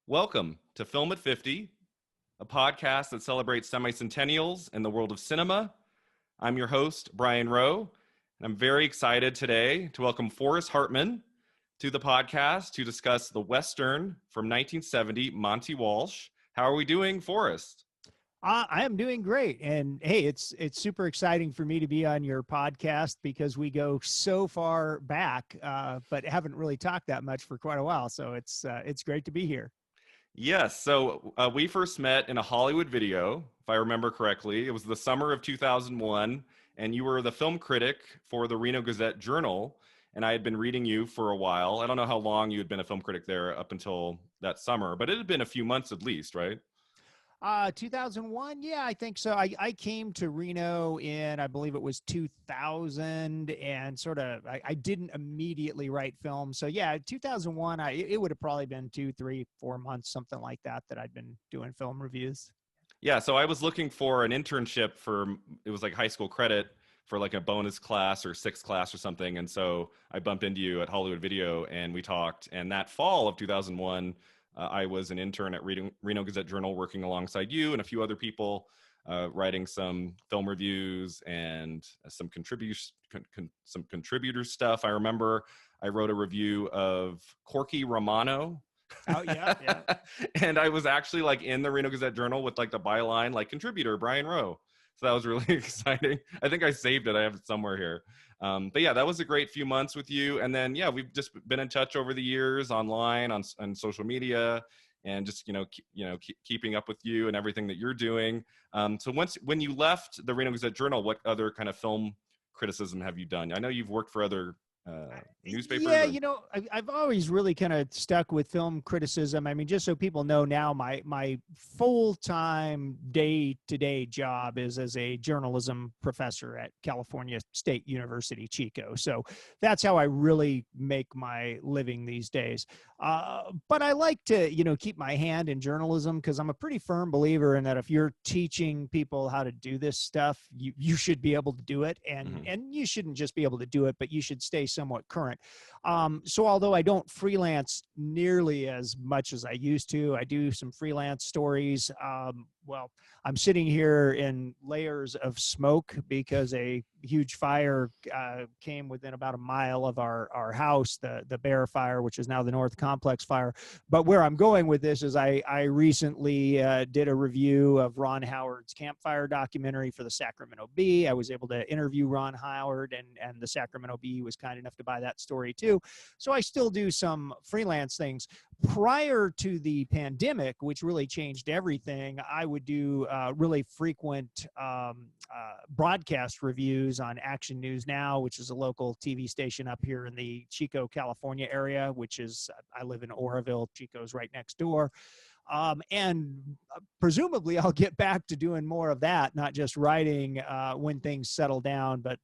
Welcome to Film at 50, a podcast that celebrates semi-centennials in the world of cinema. I'm your host, Brian Rowe, and I'm very excited today to welcome Forrest Hartman to the podcast to discuss the Western from 1970, Monte Walsh. How are we doing, Forrest? I am doing great. And hey, it's super exciting for me to be on your podcast because we go so far back, but haven't really talked that much for quite a while. So it's great to be here. Yes, so we first met in a Hollywood video, if I remember correctly. It was the summer of 2001, and you were the film critic for the Reno Gazette-Journal, and I had been reading you for a while. I don't know how long you had been a film critic there up until that summer, but it had been a few months at least, right? 2001. Yeah, I think so. I came to Reno in, I believe it was 2000, and I didn't immediately write film. So yeah, 2001, it would have probably been 2, 3, 4 months, something like that I'd been doing film reviews. Yeah, so I was looking for an internship it was like high school credit for like a bonus class or sixth class or something. And so I bumped into you at Hollywood Video and we talked. And that fall of 2001, I was an intern at Reno Gazette-Journal working alongside you and a few other people, writing some film reviews and some contributor stuff. I remember I wrote a review of Corky Romano. Oh, yeah, yeah. And I was actually like in the Reno Gazette-Journal with like the byline, like contributor Brian Rowe. So that was really exciting. I think I saved it. I have it somewhere here. But yeah, that was a great few months with you. And then, yeah, we've just been in touch over the years online on social media and just, keeping up with you and everything that you're doing. So when you left the Reno Gazette-Journal, what other kind of film criticism have you done? I know you've worked for other newspapers. Yeah, I've always really kind of stuck with film criticism. I mean, just so people know now, my full-time day-to-day job is as a journalism professor at California State University, Chico. So that's how I really make my living these days. But I like to, keep my hand in journalism because I'm a pretty firm believer in that if you're teaching people how to do this stuff, you should be able to do it. And you shouldn't just be able to do it, but you should stay somewhat current. So although I don't freelance nearly as much as I used to, I do some freelance stories. Well, I'm sitting here in layers of smoke because a huge fire came within about a mile of our house, the Bear Fire, which is now the North Complex Fire. But where I'm going with this is I recently did a review of Ron Howard's Campfire documentary for the Sacramento Bee. I was able to interview Ron Howard, and the Sacramento Bee was kind enough to buy that story too. So I still do some freelance things. Prior to the pandemic, which really changed everything, I would do really frequent broadcast reviews on Action News Now, which is a local TV station up here in the Chico, California area, which is, I live in Oroville. Chico's right next door. And presumably I'll get back to doing more of that, not just writing when things settle down. But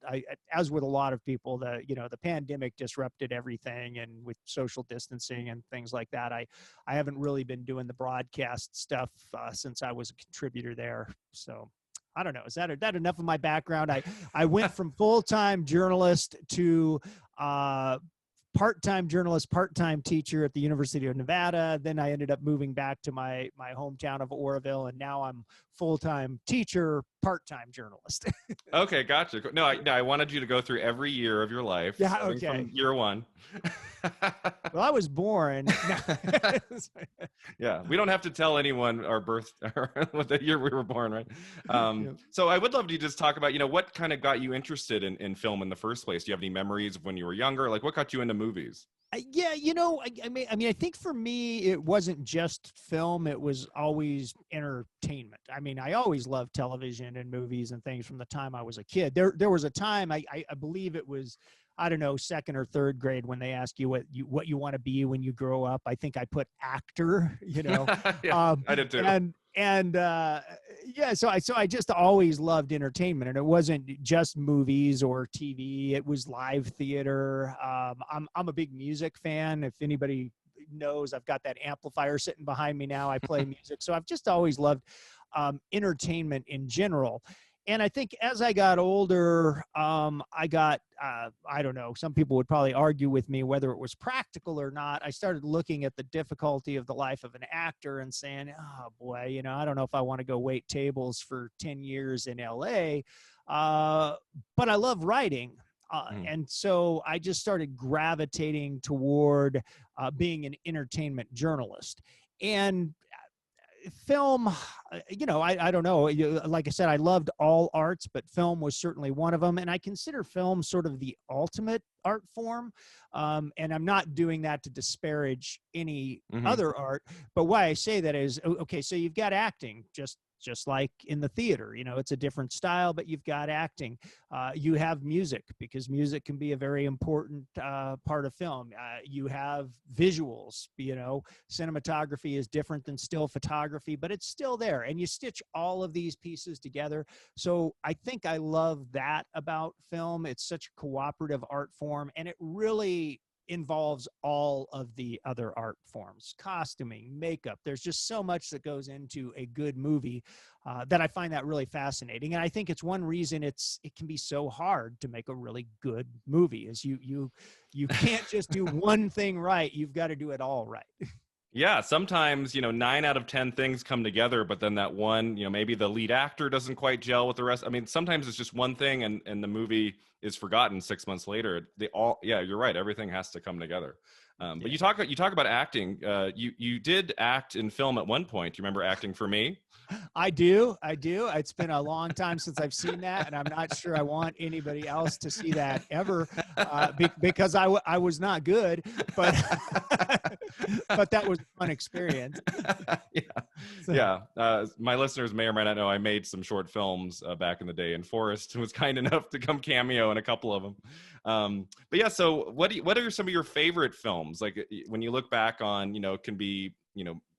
as with a lot of people, the pandemic disrupted everything, and with social distancing and things like that, I haven't really been doing the broadcast stuff since I was a contributor there. So I don't know. Is that enough of my background? I went from full-time journalist to part-time journalist, part-time teacher at the University of Nevada. Then I ended up moving back to my hometown of Oroville, and now I'm full-time teacher, part-time journalist. Okay, gotcha. No, I wanted you to go through every year of your life. Yeah, okay. From year one. Well, I was born. Yeah, we don't have to tell anyone our birth or what the year we were born, right? So I would love to just talk about, what kind of got you interested in film in the first place? Do you have any memories of when you were younger? Like, what got you into movies? Yeah, I think for me, it wasn't just film. It was always entertainment. I mean, I always loved television and movies and things from the time I was a kid. There was a time, I believe it was, I don't know, second or third grade, when they ask you what you want to be when you grow up. I think I put actor, Yeah, I did too. So I just always loved entertainment, and it wasn't just movies or TV. It was live theater. I'm a big music fan. If anybody knows, I've got that amplifier sitting behind me now. I play music. So I've just always loved entertainment in general. and I think as I got older, I got, I don't know, some people would probably argue with me whether it was practical or not. I started looking at the difficulty of the life of an actor and saying, oh boy, you know, I don't know if I want to go wait tables for 10 years in LA. But I love writing. And so I just started gravitating toward being an entertainment journalist. And film, you know, I don't know. Like I said, I loved all arts, but film was certainly one of them. And I consider film sort of the ultimate art form. And I'm not doing that to disparage any other art. But why I say that is, okay, so you've got acting, just like in the theater, you know, it's a different style, but you've got acting. You have music, because music can be a very important part of film. You have visuals, you know, cinematography is different than still photography, but it's still there. And you stitch all of these pieces together. So I think I love that about film. It's such a cooperative art form, and it really involves all of the other art forms, costuming, makeup. There's just so much that goes into a good movie that I find that really fascinating. And I think it's one reason it can be so hard to make a really good movie, is you can't just do one thing right. You've got to do it all right. Yeah, sometimes, 9 out of 10 things come together, but then that one, maybe the lead actor doesn't quite gel with the rest. I mean, sometimes it's just one thing and the movie is forgotten 6 months later. Yeah, you're right. Everything has to come together. But you talk about acting. You did act in film at one point. Do you remember acting for me? I do. It's been a long time since I've seen that, and I'm not sure I want anybody else to see that ever, because I was not good, but but that was a fun experience. Yeah. My listeners may or may not know I made some short films back in the day, and Forrest was kind enough to come cameo in a couple of them. But yeah, so what are some of your favorite films? Like when you look back on, can be,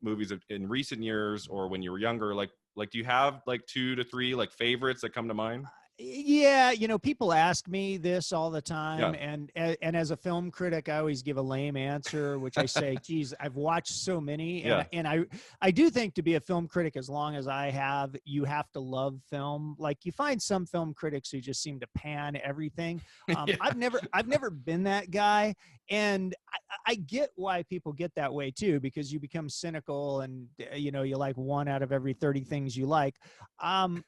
movies in recent years or when you were younger, like do you have like 2 to 3 like favorites that come to mind? Yeah, people ask me this all the time, and as a film critic, I always give a lame answer, which I say, geez, I've watched so many, and I do think to be a film critic, as long as I have, you have to love film. Like you find some film critics who just seem to pan everything. I've never been that guy, and I get why people get that way too, because you become cynical, and you like one out of every 30 things you like. I've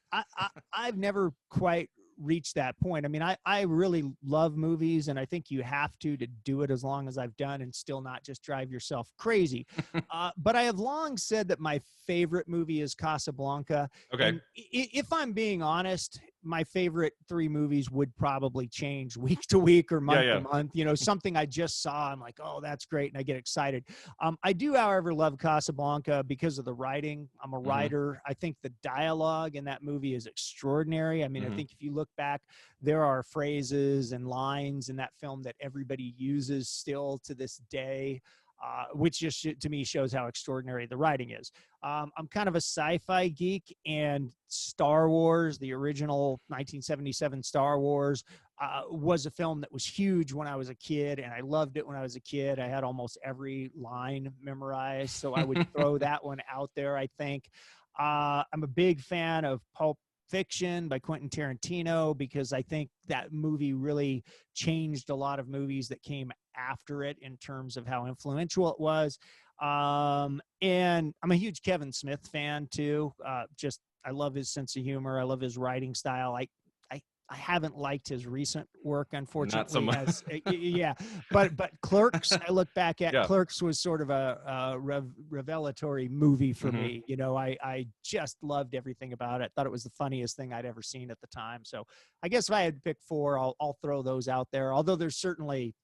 never quite reached that point. I mean, I really love movies, and I think you have to do it as long as I've done, and still not just drive yourself crazy. But I have long said that my favorite movie is Casablanca. Okay. And if I'm being honest, my favorite 3 movies would probably change week to week or month to month. Something I just saw, I'm like, oh, that's great, and I get excited. I do, however, love Casablanca because of the writing. I'm a writer. I think the dialogue in that movie is extraordinary. I mean, I think if you look back, there are phrases and lines in that film that everybody uses still to this day. Which just to me shows how extraordinary the writing is. I'm kind of a sci-fi geek, and Star Wars, the original 1977 Star Wars, was a film that was huge when I was a kid, and I loved it when I was a kid. I had almost every line memorized, so I would throw that one out there, I think. I'm a big fan of Pulp Fiction by Quentin Tarantino, because I think that movie really changed a lot of movies that came after it in terms of how influential it was. And I'm a huge Kevin Smith fan too. I love his sense of humor. I love his writing style. I haven't liked his recent work, unfortunately. Not so much. But Clerks, I look back at Clerks was sort of a revelatory movie for me. I just loved everything about it. Thought it was the funniest thing I'd ever seen at the time. So I guess if I had to pick 4, I'll throw those out there. Although there's certainly,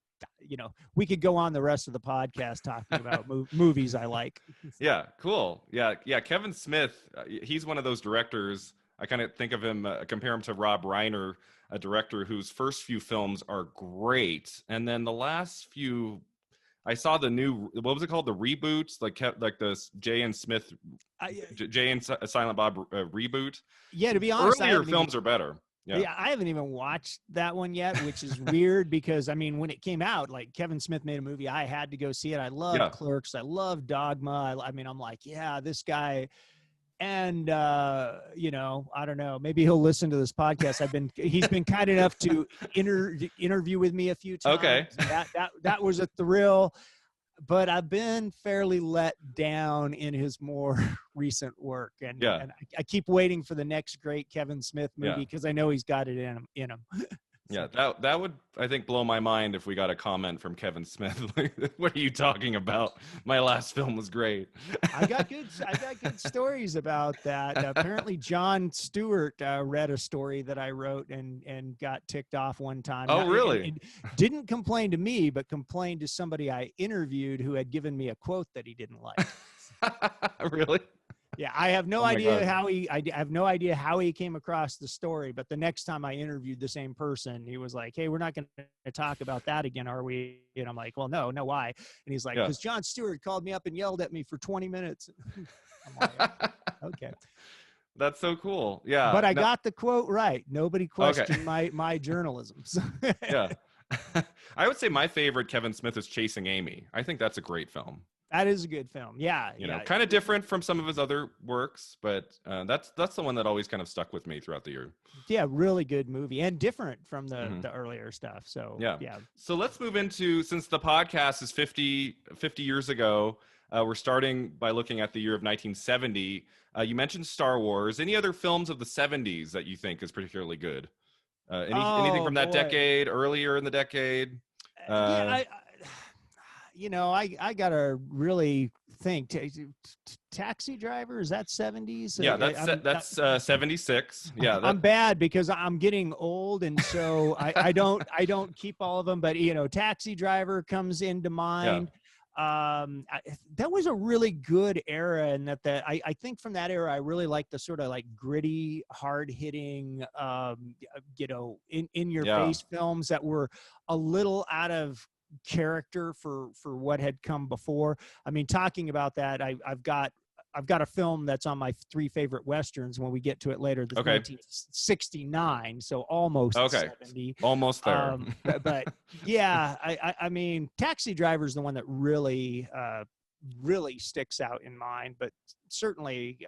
we could go on the rest of the podcast talking about movies I like. Yeah, cool. Yeah. Kevin Smith, he's one of those directors. I kind of think of him, compare him to Rob Reiner, a director whose first few films are great, and then the last few, I saw the new, what was it called, the reboots, like the Jay and Smith, Jay and Silent Bob reboot. Yeah, to be honest, earlier films are better. Yeah, I haven't even watched that one yet, which is weird because, I mean, when it came out, like Kevin Smith made a movie, I had to go see it. I love Clerks. I love Dogma. I mean, I'm like, yeah, this guy. and you know, I don't know, maybe he'll listen to this podcast. He's been kind enough to interview with me a few times. Okay. That was a thrill, but I've been fairly let down in his more recent work, and I keep waiting for the next great Kevin Smith movie because I know he's got it in him. Yeah, that would, I think, blow my mind if we got a comment from Kevin Smith. Like, what are you talking about? My last film was great. I got good stories about that. Apparently, Jon Stewart read a story that I wrote and got ticked off one time. Oh, really? And didn't complain to me, but complained to somebody I interviewed who had given me a quote that he didn't like. Really? Yeah, I have no idea how I have no idea how he came across the story, but the next time I interviewed the same person, he was like, "Hey, we're not going to talk about that again, are we?" And I'm like, "Well, no, why?" And he's like, "Because Jon Stewart called me up and yelled at me for 20 minutes." I'm like, "Okay." That's so cool. Yeah. But I got the quote right. Nobody questioned my journalism. Yeah. I would say my favorite Kevin Smith is Chasing Amy. I think that's a great film. That is a good film. Yeah. You know, kind of different from some of his other works, but that's the one that always kind of stuck with me throughout the year. Yeah, really good movie and different from the earlier stuff. So yeah. So let's move into, since the podcast is 50 years ago, we're starting by looking at the year of 1970. You mentioned Star Wars. Any other films of the 70s that you think is particularly good? Anything from that decade, earlier in the decade? You know, I gotta really think. Taxi Driver, is that 70s? Yeah, that's 76. Yeah, I'm bad because I'm getting old, and so I don't keep all of them. But you know, Taxi Driver comes into mind. That was a really good era, and I think from that era I really like the sort of like gritty, hard hitting, you know, in your face films that were a little out of character for what had come before. I mean, talking about that, I've got a film that's on my 3 favorite Westerns when we get to it later. That's 1969, so almost 70. Almost there. But yeah, I mean, Taxi Driver is the one that really sticks out in mind, but certainly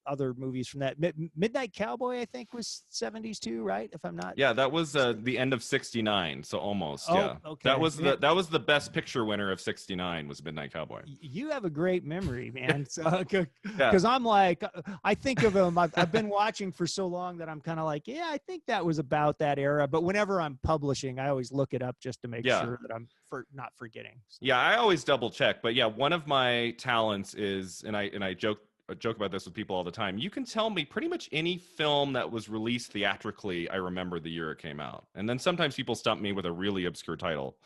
other movies from that. Midnight Cowboy, I think, was 70s too, right? If I'm not. Yeah, that was the end of 69, so almost. Okay. That was the best picture winner of 69 was Midnight Cowboy. You have a great memory, man. Because I'm like, I think of them. I've been watching for so long that I'm kind of like, yeah, I think that was about that era. But whenever I'm publishing, I always look it up just to make sure that I'm not forgetting. So. Yeah, I always double check. But yeah, one of my talents is, and I joke about this with people all the time. You can tell me pretty much any film that was released theatrically, I remember the year it came out. And then sometimes people stump me with a really obscure title.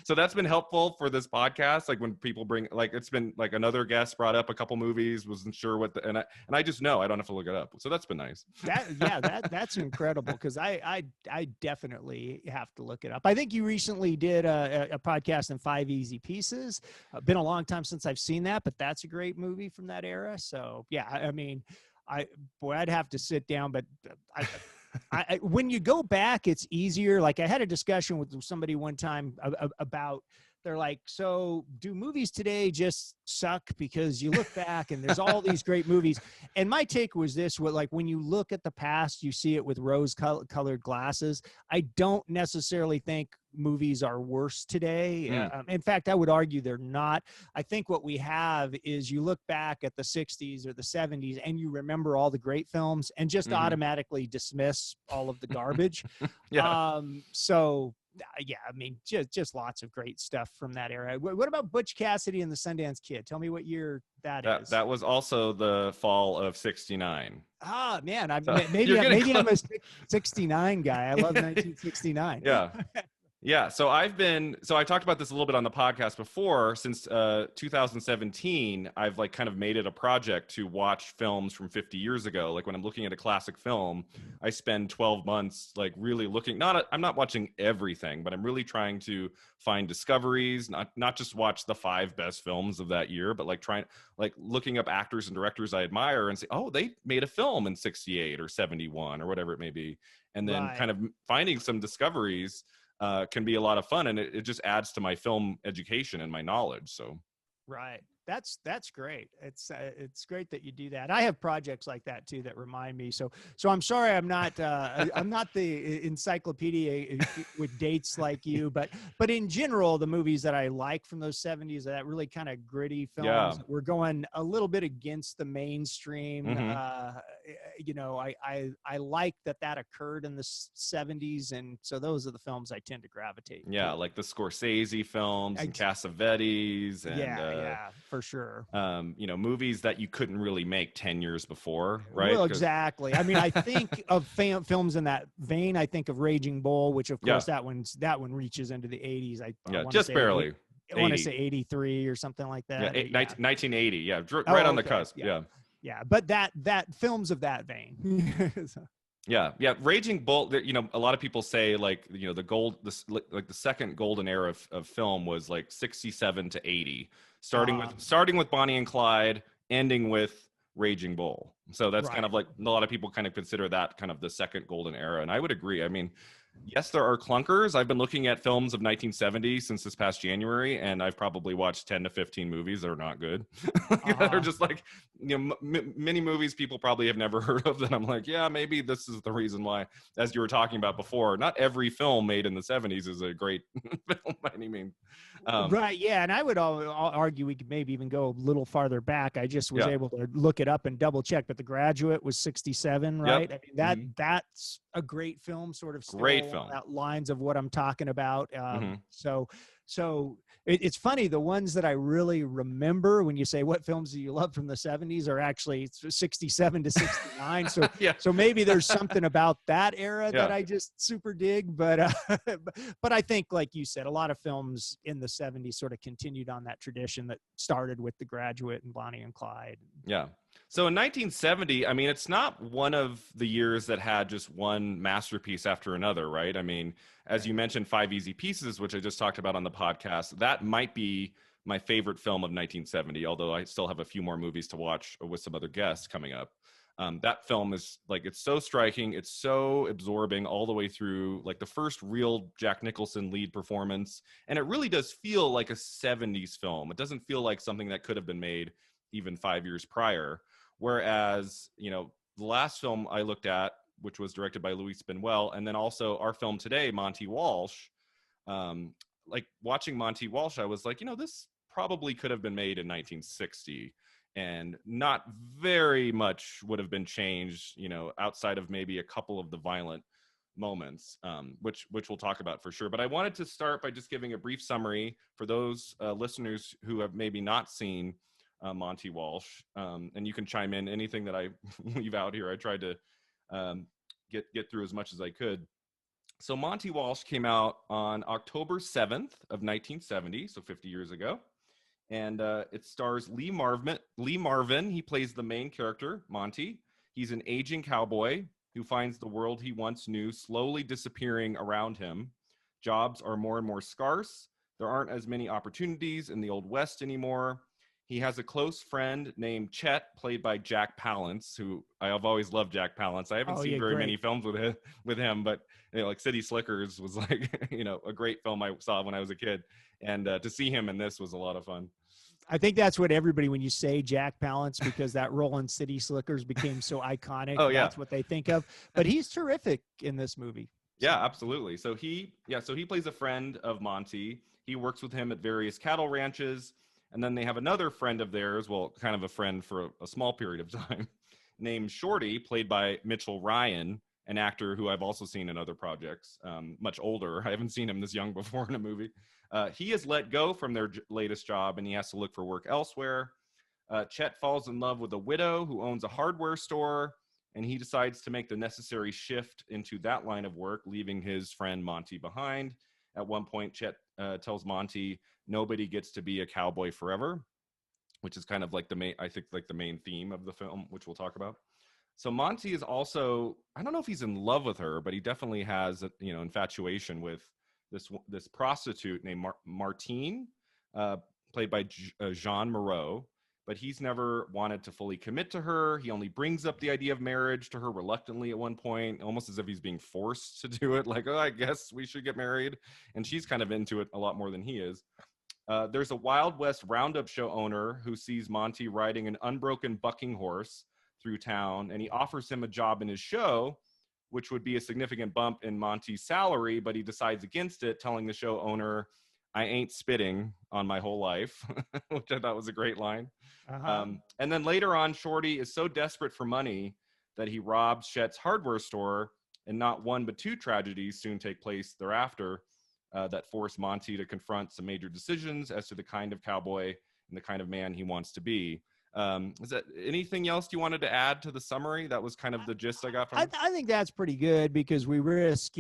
So that's been helpful for this podcast. Like when people bring, like, it's been like another guest brought up a couple movies, wasn't sure what and I just know, I don't have to look it up. So that's been nice. That's incredible. Cause I definitely have to look it up. I think you recently did a podcast in 5 Easy Pieces. Been a long time since I've seen that, but that's a great movie from that era. So yeah, I mean, I'd have to sit down, but when you go back, it's easier. Like I had a discussion with somebody one time about, they're like, so do movies today just suck because you look back and there's all these great movies? And my take was this: like when you look at the past, you see it with rose-colored glasses. I don't necessarily think movies are worse today. In fact, I would argue they're not. I think what we have is you look back at the 60s or the 70s and you remember all the great films and just automatically dismiss all of the garbage. So yeah, I mean, just lots of great stuff from that era. What about Butch Cassidy and the Sundance Kid? Tell me what year that is. That was also the fall of 69. Ah, man, maybe I'm a 69 guy. I love 1969. Yeah. So I talked about this a little bit on the podcast before. Since 2017, I've like kind of made it a project to watch films from 50 years ago. Like when I'm looking at a classic film, I spend 12 months like really looking. I'm not watching everything, but I'm really trying to find discoveries. Not just watch the 5 best films of that year, but like looking up actors and directors I admire and say, oh, they made a film in 68 or 71 or whatever it may be, and then kind of finding some discoveries. Can be a lot of fun, and it just adds to my film education and my knowledge. So, right. That's great. It's great that you do that. I have projects like that too that remind me. So I'm sorry I'm not the encyclopedia with dates like you, but in general, the movies that I like from those 70s are that really kind of gritty Yeah. films that were going a little bit against the mainstream. Hmm. I like that occurred in the 70s, and so those are the films I tend to gravitate Yeah, toward. like the Scorsese films and Ex- Cassavetes and yeah, for sure. movies that you couldn't really make 10 years before, right? Well, Because exactly. I mean, I think of films in that vein. I think of Raging Bull, which of yeah, course that one reaches into the 80s. I yeah, want to just say barely I want to 80. say 83 or something like Yeah, that. Yeah. 1980. Yeah, right Oh, on the okay. cusp. Yeah. Yeah. Yeah. But that films of that vein. So, Yeah, yeah. Raging Bull. A lot of people say like like the second golden era of film was like 67 to 80, uh, starting with Bonnie and Clyde, ending with Raging Bull. So that's kind right. of like a lot of people kind of consider that kind of the second golden era, and I would agree. I mean, yes, there are clunkers. I've been looking at films of 1970 since this past January, and I've probably watched 10 to 15 movies that are not good. That are Uh-huh. just like, many movies people probably have never heard of that I'm like, yeah, maybe this is the reason why, as you were talking about before, not every film made in the 70s is a great film by any means. Right. Yeah. And I would argue we could maybe even go a little farther back. I just was Yeah. able to look it up and double check, but The Graduate was 67, Yep. right? I mean, Hmm. that's a great film, sort of still Great along film. that lines of what I'm talking about. Hmm. So it's funny. The ones that I really remember when you say what films do you love from the 70s are actually 67 to 69. So Yeah. so maybe there's something about that era that Yeah. I just super dig. But but I think, like you said, a lot of films in the 70s sort of continued on that tradition that started with The Graduate and Bonnie and Clyde. Yeah. So in 1970, I mean, it's not one of the years that had just one masterpiece after another, right? I mean, as Right. you mentioned, Five Easy Pieces, which I just talked about on the podcast, that might be my favorite film of 1970, although I still have a few more movies to watch with some other guests coming up. That film is like, it's so striking. It's so absorbing all the way through, like the first real Jack Nicholson lead performance. And it really does feel like a 70s film. It doesn't feel like something that could have been made even 5 years prior. Whereas, the last film I looked at, which was directed by Luis Buñuel, and then also our film today, Monte Walsh, like watching Monte Walsh, I was like, this probably could have been made in 1960, and not very much would have been changed, outside of maybe a couple of the violent moments, which we'll talk about for sure. But I wanted to start by just giving a brief summary for those listeners who have maybe not seen Monte Walsh, and you can chime in anything that I leave out here. I tried to get through as much as I could. So Monte Walsh came out on October 7th of 1970, so 50 years ago. And it stars Lee Marvin. Lee Marvin, he plays the main character, Monty. He's an aging cowboy who finds the world he once knew slowly disappearing around him. Jobs are more and more scarce. There aren't as many opportunities in the Old West anymore. He has a close friend named Chet, played by Jack Palance, who I have always loved. Jack Palance. I haven't Oh seen yeah, very many great. films with him, but like City Slickers was like a great film I saw when I was a kid, and to see him in this was a lot of fun. I think that's what everybody, when you say Jack Palance, because that role in City Slickers became so iconic, Oh yeah, that's what they think of. But he's terrific in this movie. yeah, So absolutely. So he plays a friend of Monty. He works with him at various cattle ranches, and then they have another friend of theirs, well, kind of a friend for a small period of time, named Shorty, played by Mitchell Ryan, an actor who I've also seen in other projects, much older. I haven't seen him this young before in a movie. He is let go from their latest job, and he has to look for work elsewhere. Chet falls in love with a widow who owns a hardware store, and he decides to make the necessary shift into that line of work, leaving his friend Monty behind. At one point, Chet tells Monty, "Nobody gets to be a cowboy forever," which is kind of like the main theme of the film, which we'll talk about. So Monty is also, I don't know if he's in love with her, but he definitely has infatuation with this prostitute named Martine, uh, played by Jean Moreau. But he's never wanted to fully commit to her. He only brings up the idea of marriage to her reluctantly at one point, almost as if he's being forced to do it. Like, oh, I guess we should get married. And she's kind of into it a lot more than he is. There's a Wild West roundup show owner who sees Monte riding an unbroken bucking horse through town, and he offers him a job in his show, which would be a significant bump in Monte's salary, but he decides against it, telling the show owner, "I ain't spitting on my whole life," which I thought was a great line. Uh-huh. And then later on, Shorty is so desperate for money that he robs Chet's hardware store, and not one but two tragedies soon take place thereafter that force Monte to confront some major decisions as to the kind of cowboy and the kind of man he wants to be. Is that anything else you wanted to add to the summary? That was kind of the gist I got from it. I think that's pretty good because we risk,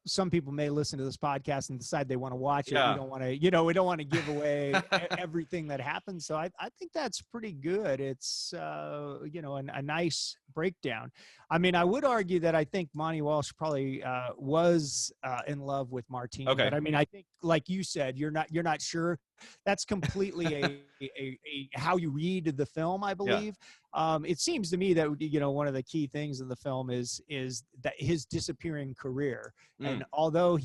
some people may listen to this podcast and decide they want to watch it. Yeah. We don't want to, we don't want to give away everything that happens. So I think that's pretty good. It's, a nice breakdown. I mean, I would argue that I think Monte Walsh probably was in love with Martine. Okay. But I mean, I think, like you said, you're not sure. That's completely a how you read the film, I believe. Yeah. It seems to me that one of the key things in the film is that his disappearing career, and although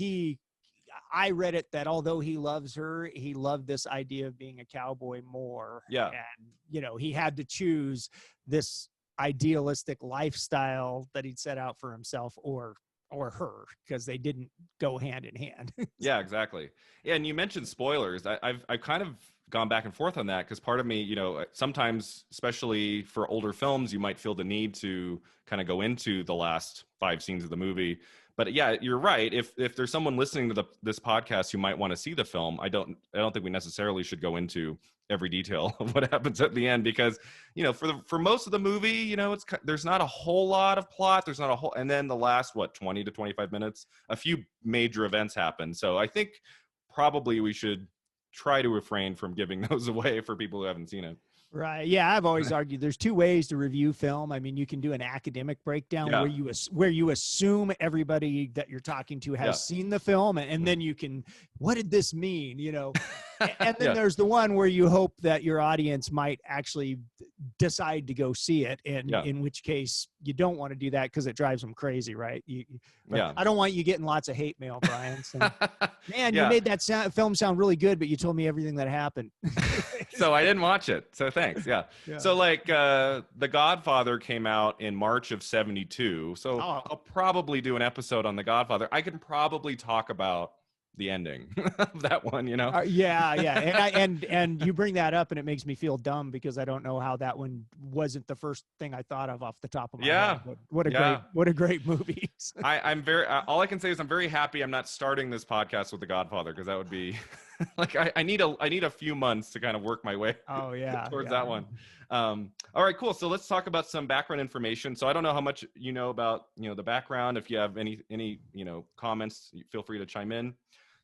I read it that although he loves her, he loved this idea of being a cowboy more. Yeah, and he had to choose this idealistic lifestyle that he'd set out for himself or her, because they didn't go hand in hand. Yeah, exactly. Yeah, and you mentioned spoilers. I've kind of gone back and forth on that because part of me, sometimes, especially for older films, you might feel the need to kind of go into the last 5 scenes of the movie. But yeah, you're right. If there's someone listening to this podcast who might want to see the film, I don't think we necessarily should go into every detail of what happens at the end, because for most of the movie, there's not a whole lot of plot. There's not a whole, and then the last 20 to 25 minutes, a few major events happen. So I think probably we should try to refrain from giving those away for people who haven't seen it. Right. Yeah, I've always argued there's 2 ways to review film. I mean, you can do an academic breakdown where you assume everybody that you're talking to has seen the film, and then you can, what did this mean? And then there's the one where you hope that your audience might actually decide to go see it, and in which case you don't want to do that because it drives them crazy, right? I don't want you getting lots of hate mail, Brian. So, man, you made that film sound really good, but you told me everything that happened. So I didn't watch it. So thanks. Yeah. So The Godfather came out in March of '72. So I'll probably do an episode on The Godfather. I can probably talk about the ending of that one, Yeah. And you bring that up and it makes me feel dumb because I don't know how that one wasn't the first thing I thought of off the top of my head. But what a great movie. I'm very, all I can say is I'm very happy I'm not starting this podcast with The Godfather, because that would be I need a few months to kind of work my way towards that one. All right, cool. So let's talk about some background information. So I don't know how much you know about, the background. If you have any comments, feel free to chime in.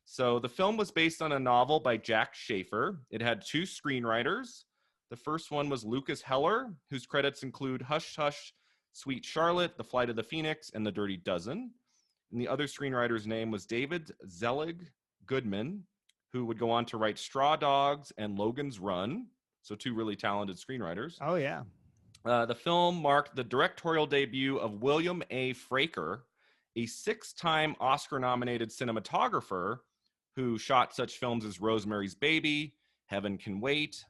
So the film was based on a novel by Jack Schaefer. It had 2 screenwriters. The first one was Lucas Heller, whose credits include Hush Hush, Sweet Charlotte, The Flight of the Phoenix, and The Dirty Dozen. And the other screenwriter's name was David Zelig Goodman, who would go on to write Straw Dogs and Logan's Run. So 2 really talented screenwriters. Oh, yeah. The film marked the directorial debut of William A. Fraker, a 6-time Oscar-nominated cinematographer who shot such films as Rosemary's Baby, Heaven Can Wait,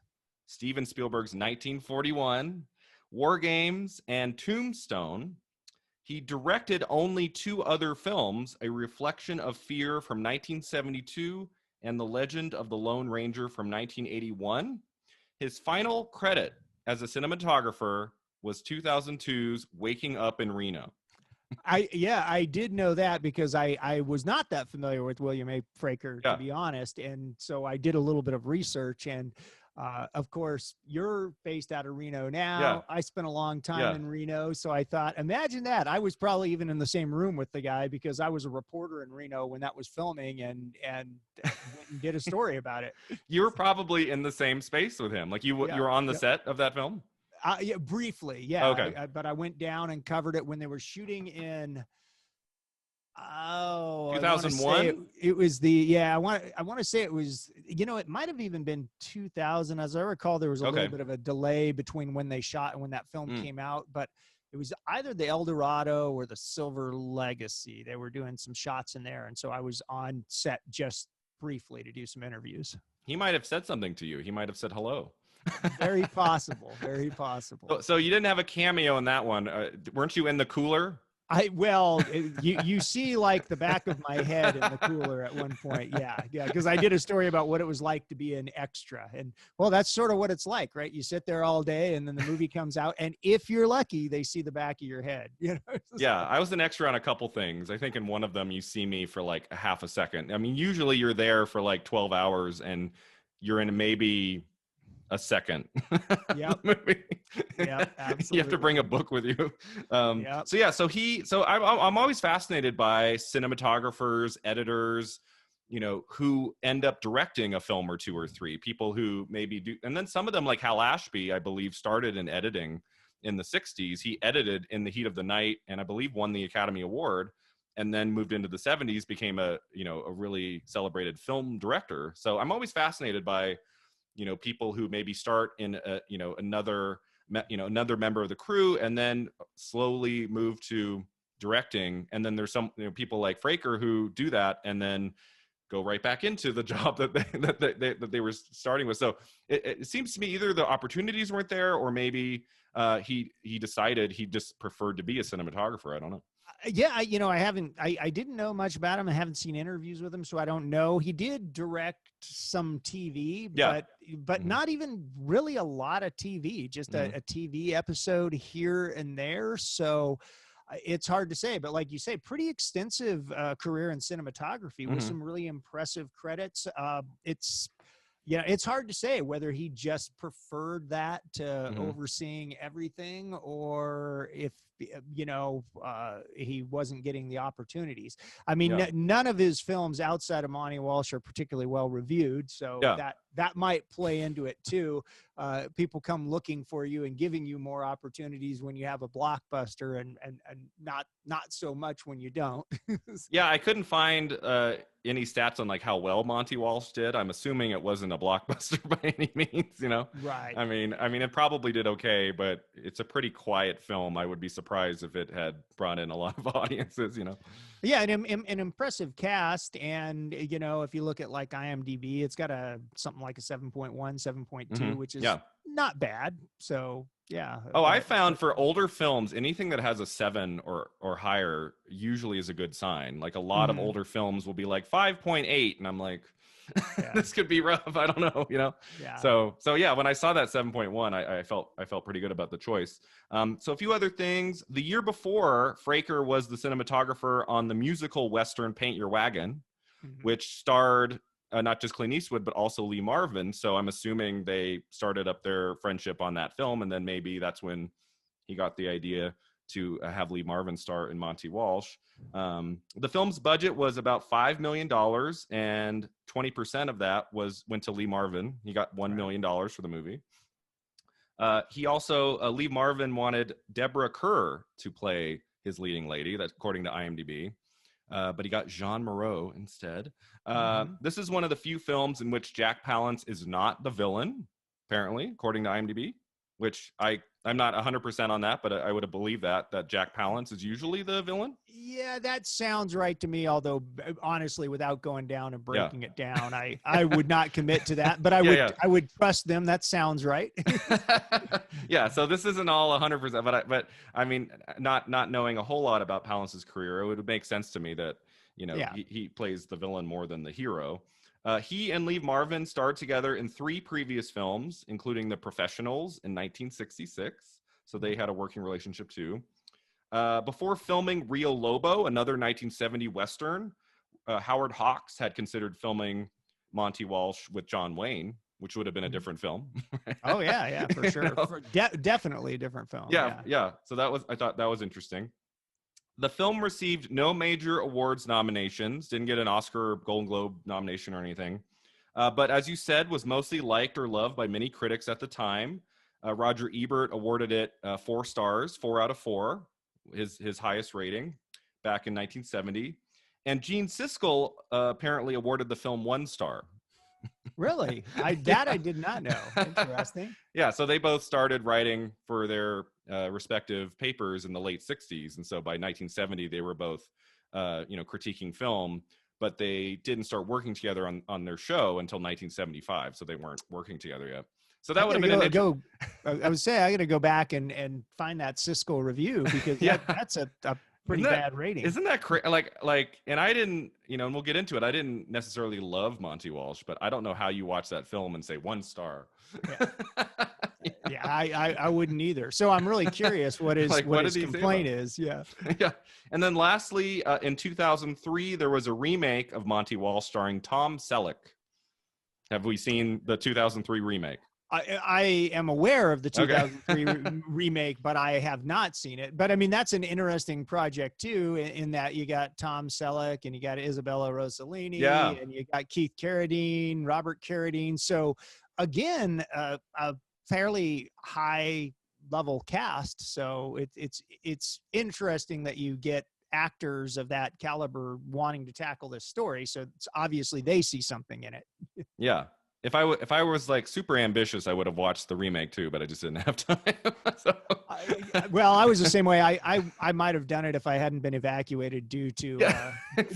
Steven Spielberg's 1941, War Games, and Tombstone. He directed only 2 other films, A Reflection of Fear from 1972 and The Legend of the Lone Ranger from 1981. His final credit as a cinematographer was 2002's Waking Up in Reno. I did know that because I was not that familiar with William A. Fraker, to be honest. And so I did a little bit of research, and of course you're based out of Reno now. Yeah. I spent a long time in Reno. So I thought, imagine that. I was probably even in the same room with the guy because I was a reporter in Reno when that was filming and went and did a story about it. You were probably in the same space with him. Like you were on the set of that film? Yeah, briefly, yeah. Okay. But I went down and covered it when they were shooting in. 2001. It was the I want to say it was. It might have even been 2000. As I recall, there was a little bit of a delay between when they shot and when that film came out. But it was either the El Dorado or the Silver Legacy. They were doing some shots in there, and so I was on set just briefly to do some interviews. He might have said something to you. He might have said hello. Very possible. Very possible. So you didn't have a cameo in that one. Weren't you in the cooler? You see like the back of my head in the cooler at one point. Yeah. Because I did a story about what it was like to be an extra. And well, that's sort of what it's like, right? You sit there all day and then the movie comes out. And if you're lucky, they see the back of your head. Yeah, I was an extra on a couple things. I think in one of them you see me for like a half a second. I mean, usually you're there for like 12 hours and you're in maybe a second. Yep. Yep, absolutely. You have to bring a book with you. Yep. So I'm always fascinated by cinematographers, editors, who end up directing a film or two or three. People who maybe do, and then some of them, like Hal Ashby, I believe, started in editing in the 60s. He edited In the Heat of the Night and I believe won the Academy Award, and then moved into the 70s, became a really celebrated film director. So I'm always fascinated by people who maybe start in another member of the crew and then slowly move to directing. And then there's some people like Fraker who do that and then go right back into the job that they were starting with. So it seems to me either the opportunities weren't there, or maybe he decided he just preferred to be a cinematographer. I don't know. Yeah, I didn't know much about him. I haven't seen interviews with him, so I don't know. He did direct some TV, but not even really a lot of TV, just a TV episode here and there. So it's hard to say, but like you say, pretty extensive career in cinematography with some really impressive credits. It's hard to say whether he just preferred that to overseeing everything, or if he wasn't getting the opportunities. I mean, none of his films outside of Monte Walsh are particularly well reviewed, so that might play into it too. People come looking for you and giving you more opportunities when you have a blockbuster, and not so much when you don't. Yeah, I couldn't find any stats on like how well Monte Walsh did. I'm assuming it wasn't a blockbuster by any means, Right. I mean, it probably did okay, but it's a pretty quiet film. I would be surprised if it had brought in a lot of audiences, Yeah, an impressive cast, and if you look at like IMDb, it's got something like a 7.1, 7.2, which is not bad. So yeah. Oh, I found for older films, anything that has a 7 or higher usually is a good sign. Like a lot of older films will be like 5.8, and I'm like, this could be rough. I don't know, Yeah. So yeah, when I saw that 7.1, I felt pretty good about the choice. So a few other things. The year before, Fraker was the cinematographer on the musical Western Paint Your Wagon, which starred not just Clint Eastwood, but also Lee Marvin. So I'm assuming they started up their friendship on that film, and then maybe that's when he got the idea to have Lee Marvin star in Monte Walsh. The film's budget was about $5 million, and 20% of that went to Lee Marvin. He got $1 million for the movie. He also, Lee Marvin wanted Deborah Kerr to play his leading lady, that's according to IMDb. But he got Jean Moreau instead. This is one of the few films in which Jack Palance is not the villain, apparently, according to IMDb, which I'm not 100% on that, but I would have believed that Jack Palance is usually the villain. Yeah, that sounds right to me, although honestly, without going down and breaking it down, I would not commit to that, but I would trust them. That sounds right. Yeah, so this isn't all 100%, but I mean, not knowing a whole lot about Palance's career, it would make sense to me that he plays the villain more than the hero. He and Lee Marvin starred together in 3 previous films, including The Professionals in 1966. So they had a working relationship too. Before filming Rio Lobo, another 1970 Western, Howard Hawks had considered filming Monte Walsh with John Wayne, which would have been a different film. Oh yeah, for sure. Definitely a different film. Yeah. So I thought that was interesting. The film received no major awards nominations, didn't get an Oscar or Golden Globe nomination or anything. But as you said, was mostly liked or loved by many critics at the time. Roger Ebert awarded it 4 stars, 4 out of 4, his highest rating back in 1970. And Gene Siskel apparently awarded the film 1 star. Really? I did not know. Interesting. Yeah, so they both started writing for their respective papers in the late 60s. And so by 1970, they were both, critiquing film. but they didn't start working together on their show until 1975. So they weren't working together yet. So that would have been I would say I got to go back and find that Cisco review, because yeah. that's a pretty bad rating. Isn't that crazy? Like, and I didn't, and we'll get into it. I didn't necessarily love Monte Walsh, but I don't know how you watch that film and say 1 star. Yeah, I wouldn't either. So I'm really curious what his complaint is. Yeah. Yeah. And then lastly, in 2003, there was a remake of Monte Walsh starring Tom Selleck. Have we seen the 2003 remake? I am aware of the 2003 remake, but I have not seen it. But I mean, that's an interesting project too, in that you got Tom Selleck and you got Isabella Rossellini, and you got Keith Carradine, Robert Carradine. So again, a fairly high level cast. So it's interesting that you get actors of that caliber wanting to tackle this story. So it's obviously they see something in it. Yeah. If I was like super ambitious, I would have watched the remake too, but I just didn't have time. So. Well, I was the same way. I might have done it if I hadn't been evacuated due to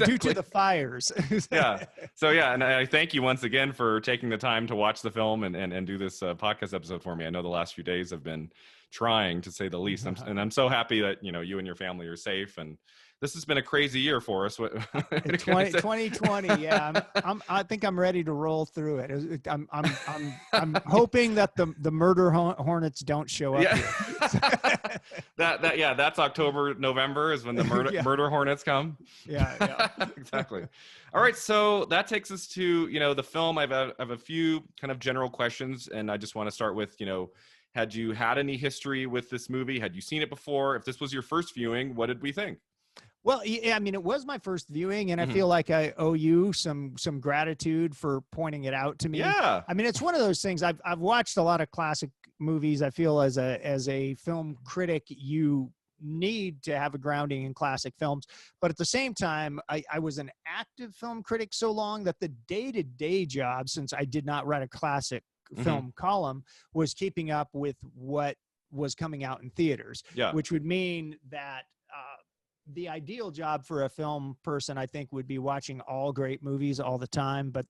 due to the fires. Yeah. So yeah, and I thank you once again for taking the time to watch the film and do this podcast episode for me. I know the last few days have been trying, to say the least, and I'm so happy that you and your family are safe. And this has been a crazy year for us. 2020, yeah. I think I'm ready to roll through it. I'm hoping that the murder hornets don't show up. Yeah. Here. That's October, November is when the murder hornets come. Yeah. Exactly. All right, so that takes us to the film. I have a few kind of general questions, and I just want to start with had you had any history with this movie? Had you seen it before? If this was your first viewing, what did we think? Well, yeah, I mean, it was my first viewing, and I feel like I owe you some gratitude for pointing it out to me. Yeah. I mean, it's one of those things. I've watched a lot of classic movies. I feel as a film critic, you need to have a grounding in classic films. But at the same time, I was an active film critic so long that the day-to-day job, since I did not write a classic film column, was keeping up with what was coming out in theaters, which would mean that the ideal job for a film person, I think, would be watching all great movies all the time. But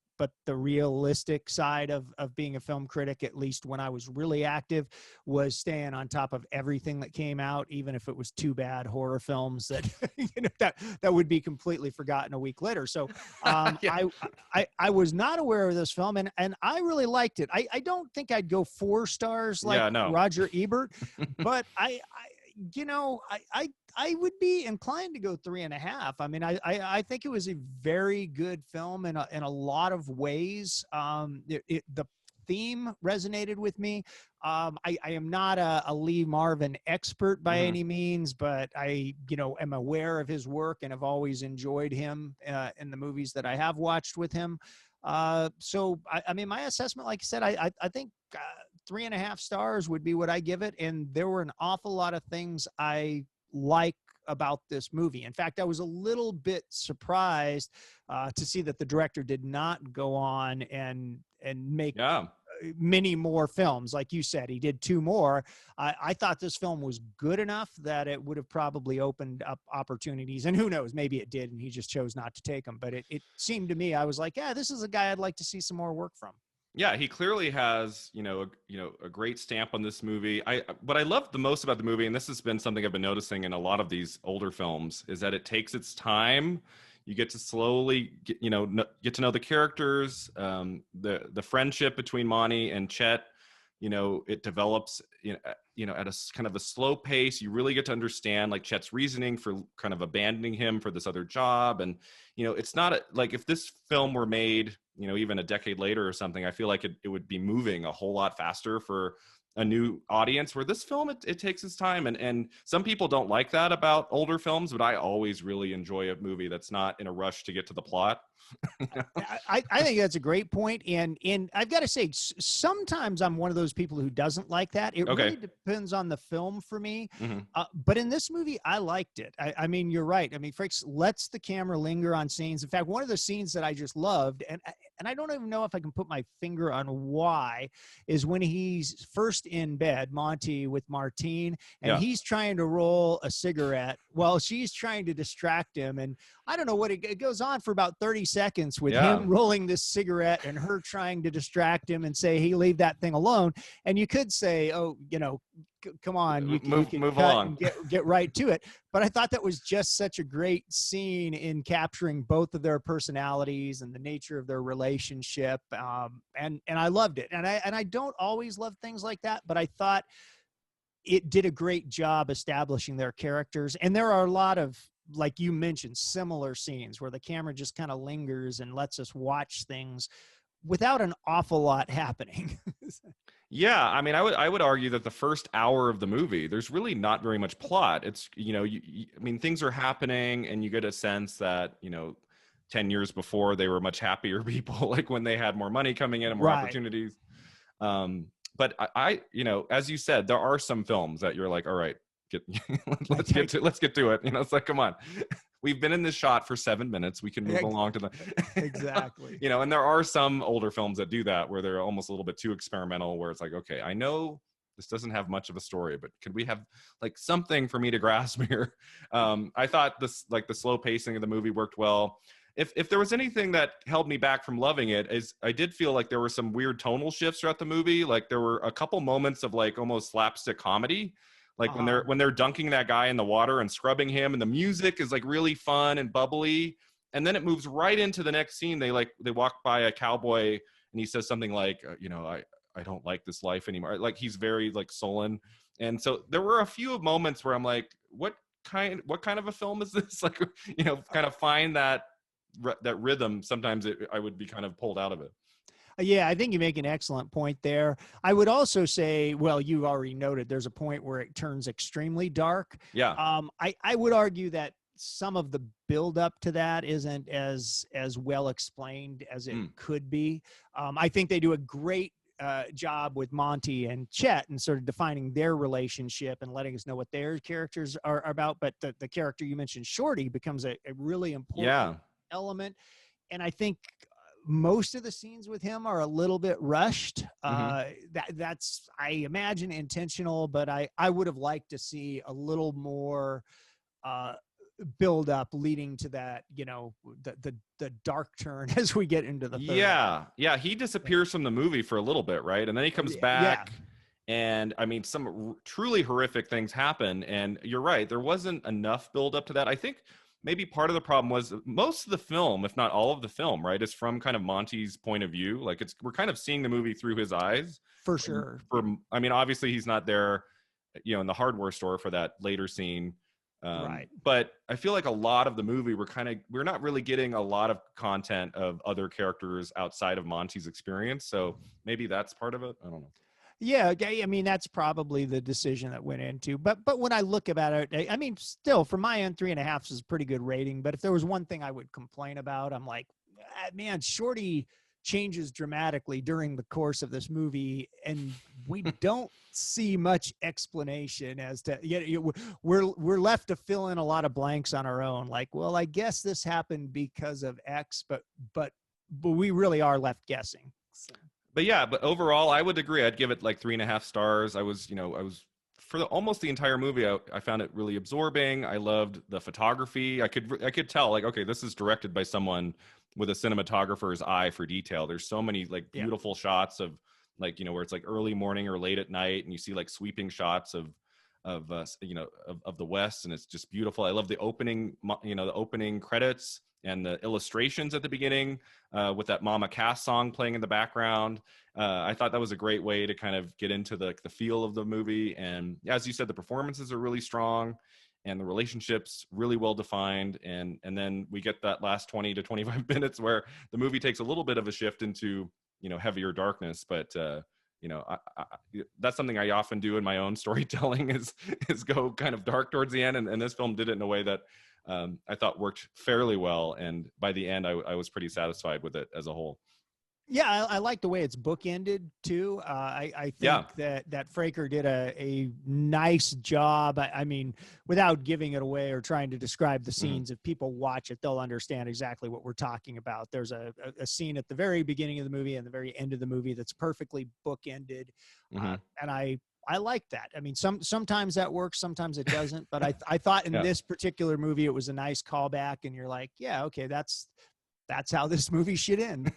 the realistic side of being a film critic, at least when I was really active, was staying on top of everything that came out, even if it was too bad horror films that that would be completely forgotten a week later. So I was not aware of this film, and I really liked it. I don't think I'd go 4 stars like Roger Ebert, but I would be inclined to go 3.5. I mean, I think it was a very good film in a lot of ways. The theme resonated with me. I am not a Lee Marvin expert by any means, but I am aware of his work and have always enjoyed him in the movies that I have watched with him. So I mean, my assessment, like I said, I think 3.5 stars would be what I give it. And there were an awful lot of things I like about this movie. In fact, I was a little bit surprised to see that the director did not go on and make many more films. Like you said, he did 2 more. I thought this film was good enough that it would have probably opened up opportunities. And who knows, maybe it did and he just chose not to take them. But it seemed to me, I was like, yeah, this is a guy I'd like to see some more work from. Yeah, he clearly has, a great stamp on this movie. What I love the most about the movie, and this has been something I've been noticing in a lot of these older films, is that it takes its time. You get to slowly get to know the characters, the friendship between Monty and Chet. It develops, at a kind of a slow pace. You really get to understand like Chet's reasoning for kind of abandoning him for this other job. And, it's not like if this film were made, even a decade later or something, I feel like it would be moving a whole lot faster for a new audience, where this film, it takes its time. And some people don't like that about older films, but I always really enjoy a movie that's not in a rush to get to the plot. I think that's a great point. And I've got to say, sometimes I'm one of those people who doesn't like that. It really depends on the film for me. But in this movie, I liked it. I mean, you're right. I mean, Frakes lets the camera linger on scenes. In fact, one of the scenes that I just loved, and and I don't even know if I can put my finger on why, is when he's first in bed, Monty with Martine, and Yeah. he's trying to roll a cigarette while she's trying to distract him. And I don't know what it goes on for about 30 seconds with Yeah. him rolling this cigarette and her trying to distract him and say, hey, leave that thing alone. And you could say, oh, come on, you can Move cut along. and get right to it. But I thought that was just such a great scene in capturing both of their personalities and the nature of their relationship. And I loved it. And I don't always love things like that, but I thought it did a great job establishing their characters. And there are a lot of, like you mentioned, similar scenes where the camera just kind of lingers and lets us watch things without an awful lot happening. Yeah, I mean, I would argue that the first hour of the movie, there's really not very much plot. It's, I mean, things are happening, and you get a sense that 10 years before they were much happier people, like when they had more money coming in and more Right. opportunities. But as you said, there are some films that you're like, all right, let's get to it. It's like, come on. We've been in this shot for 7 minutes. We can move along to the Exactly. and there are some older films that do that where they're almost a little bit too experimental, where it's like, okay, I know this doesn't have much of a story, but could we have like something for me to grasp here? I thought this, like the slow pacing of the movie worked well. If there was anything that held me back from loving it, is I did feel like there were some weird tonal shifts throughout the movie. Like there were a couple moments of like almost slapstick comedy, like when they're dunking that guy in the water and scrubbing him, and the music is like really fun and bubbly, and then it moves right into the next scene. They walk by a cowboy and he says something like, I don't like this life anymore. Like he's very like sullen, and so there were a few moments where I'm like, what kind of a film is this? Like, kind of find that rhythm. Sometimes I would be kind of pulled out of it. Yeah, I think you make an excellent point there. I would also say, well, you already noted there's a point where it turns extremely dark. Yeah. I would argue that some of the build up to that isn't as well explained as it could be. I think they do a great job with Monty and Chet and sort of defining their relationship and letting us know what their characters are about. But the character you mentioned, Shorty, becomes a really important element. And I think most of the scenes with him are a little bit rushed. That's, I imagine, intentional, but I would have liked to see a little more build up leading to that, the dark turn as we get into the third. Yeah, he disappears from the movie for a little bit, right? And then he comes back. And I mean, some truly horrific things happen. And you're right, there wasn't enough build up to that. I think maybe part of the problem was most of the film, if not all of the film, right, is from kind of Monty's point of view. Like we're kind of seeing the movie through his eyes. For sure. I mean, obviously he's not there, in the hardware store for that later scene. Right. But I feel like a lot of the movie, we're not really getting a lot of content of other characters outside of Monty's experience. So maybe that's part of it. I don't know. Yeah, I mean, that's probably the decision that went into. But when I look about it, I mean, still, from my end, 3.5 is a pretty good rating. But if there was one thing I would complain about, I'm like, man, Shorty changes dramatically during the course of this movie, and we don't see much explanation as to. We're left to fill in a lot of blanks on our own. Like, well, I guess this happened because of X, but we really are left guessing. So. But overall, I would agree. I'd give it like 3.5 stars. I was for almost the entire movie, I found it really absorbing. I loved the photography. I could tell, like, okay, this is directed by someone with a cinematographer's eye for detail. There's so many like beautiful shots of like, where it's like early morning or late at night, and you see like sweeping shots of the West, and it's just beautiful. I love the opening, the opening credits and the illustrations at the beginning with that Mama Cass song playing in the background. I thought that was a great way to kind of get into the feel of the movie. And as you said, the performances are really strong and the relationships really well defined. And then we get that last 20 to 25 minutes where the movie takes a little bit of a shift into, heavier darkness. But, that's something I often do in my own storytelling is go kind of dark towards the end. And this film did it in a way that I thought worked fairly well. And by the end, I was pretty satisfied with it as a whole. Yeah, I like the way it's bookended too. I Yeah. think that Fraker did a nice job. I mean, without giving it away or trying to describe the Hmm. scenes, if people watch it, they'll understand exactly what we're talking about. There's a scene at the very beginning of the movie and the very end of the movie that's perfectly bookended, Hmm. and I like that. I mean, sometimes that works, sometimes it doesn't. But I thought in Yeah. this particular movie, it was a nice callback, and you're like, yeah, okay, that's how this movie should end.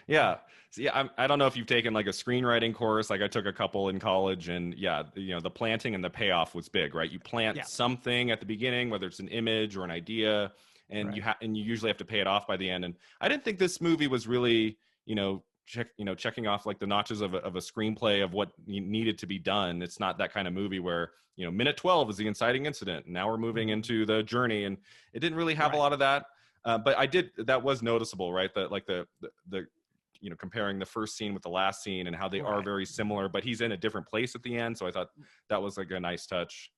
Yeah. So, yeah, I don't know if you've taken like a screenwriting course. Like I took a couple in college, and yeah, the planting and the payoff was big, right? You plant Yeah, something at the beginning, whether it's an image or an idea, and right. you usually have to pay it off by the end. And I didn't think this movie was really, checking off like the notches of a screenplay of what needed to be done. It's not that kind of movie where, minute 12 is the inciting incident, and now we're moving Mhm. into the journey, and it didn't really have a Right. lot of that. But that was noticeable, right? That like the comparing the first scene with the last scene and how they are Right. very similar, but he's in a different place at the end. So I thought that was like a nice touch.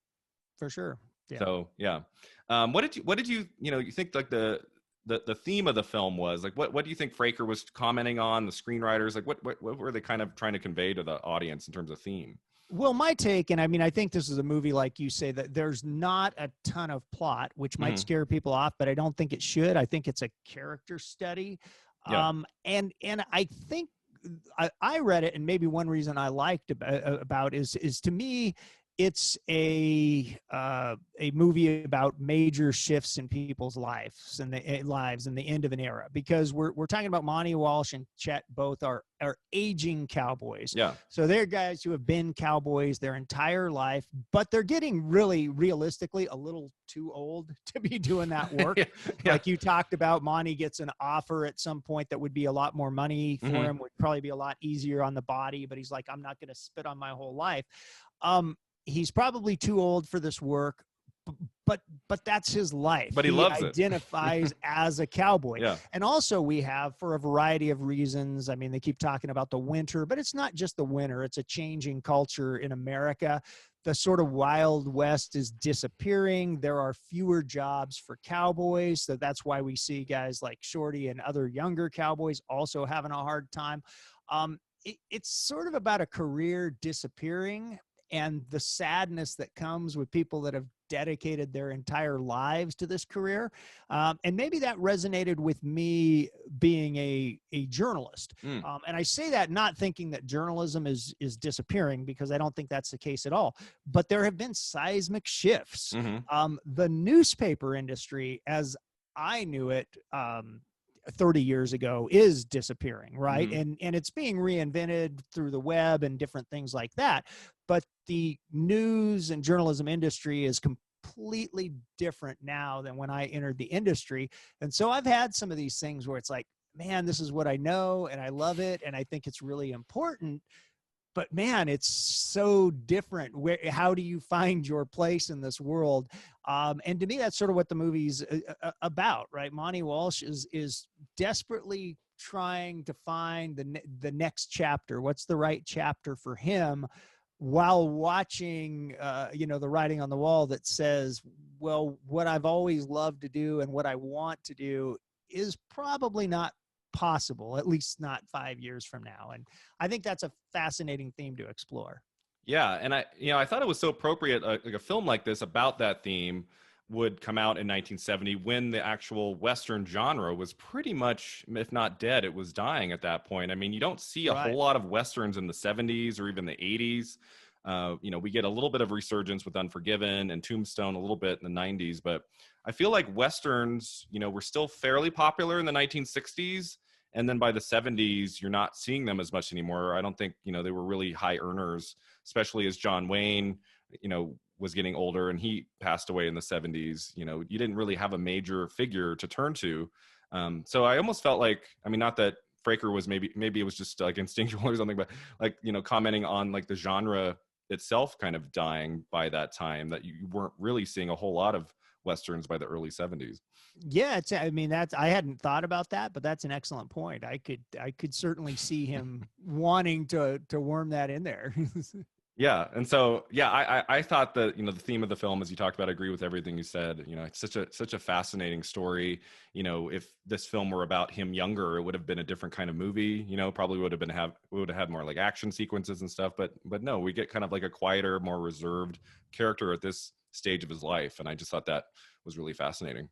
For sure. Yeah. So yeah. You think like the theme of the film was like, what do you think Fraker was commenting on, the screenwriters? Like what were they kind of trying to convey to the audience in terms of theme? Well, my take, and I mean, I think this is a movie, like you say, that there's not a ton of plot, which might Hmm. scare people off, but I don't think it should. I think it's a character study. Yeah. And I think I read it, and maybe one reason I liked about is to me, it's a movie about major shifts in people's lives and the end of an era, because we're talking about Monte Walsh and Chet, both are aging cowboys. Yeah. So they're guys who have been cowboys their entire life, but they're getting really realistically a little too old to be doing that work. Yeah. Yeah. Like you talked about, Monty gets an offer at some point that would be a lot more money for Hmm. him, would probably be a lot easier on the body, but he's like, I'm not going to spit on my whole life. Um, he's probably too old for this work, but but that's his life. But he He loves it. identifies as a cowboy. Yeah. And also we have, for a variety of reasons, I mean, they keep talking about the winter, but it's not just the winter, it's a changing culture in America. The sort of Wild West is disappearing. There are fewer jobs for cowboys, so that's why we see guys like Shorty and other younger cowboys also having a hard time. It's sort of about a career disappearing and the sadness that comes with people that have dedicated their entire lives to this career. And maybe that resonated with me, being a journalist. Mm. And I say that not thinking that journalism is disappearing, because I don't think that's the case at all. But there have been seismic shifts. Hmm. The newspaper industry, as I knew it, 30 years ago, is disappearing, right? Hmm. And it's being reinvented through the web and different things like that. But the news and journalism industry is completely different now than when I entered the industry. And so I've had some of these things where it's like, man, this is what I know and I love it and I think it's really important, but man, it's so different. How do you find your place in this world? And to me, that's sort of what the movie's about, right? Monte Walsh is desperately trying to find the next chapter. What's the right chapter for him, while watching, the writing on the wall that says, well, what I've always loved to do and what I want to do is probably not possible, at least not 5 years from now. And I think that's a fascinating theme to explore. Yeah, and I thought it was so appropriate, like a film like this about that theme would come out in 1970 when the actual Western genre was pretty much, if not dead, it was dying at that point. I mean, you don't see a whole Right. lot of Westerns in the 70s or even the 80s. We get a little bit of resurgence with Unforgiven and Tombstone a little bit in the 90s, but I feel like Westerns, were still fairly popular in the 1960s. And then by the 70s, you're not seeing them as much anymore. I don't think, they were really high earners, especially as John Wayne, was getting older and he passed away in the 70s. You didn't really have a major figure to turn to. So I almost felt like, I mean, not that Fraker was maybe it was just like instinctual or something, but like, commenting on like the genre itself kind of dying by that time, that you weren't really seeing a whole lot of Westerns by the early 70s. Yeah, I mean, that's, I hadn't thought about that, but that's an excellent point. I could certainly see him wanting to worm that in there. Yeah, and so yeah, I thought that the theme of the film, as you talked about, I agree with everything you said. It's such a fascinating story. If this film were about him younger, it would have been a different kind of movie. Probably would have had more like action sequences and stuff. But no, we get kind of like a quieter, more reserved character at this stage of his life, and I just thought that was really fascinating.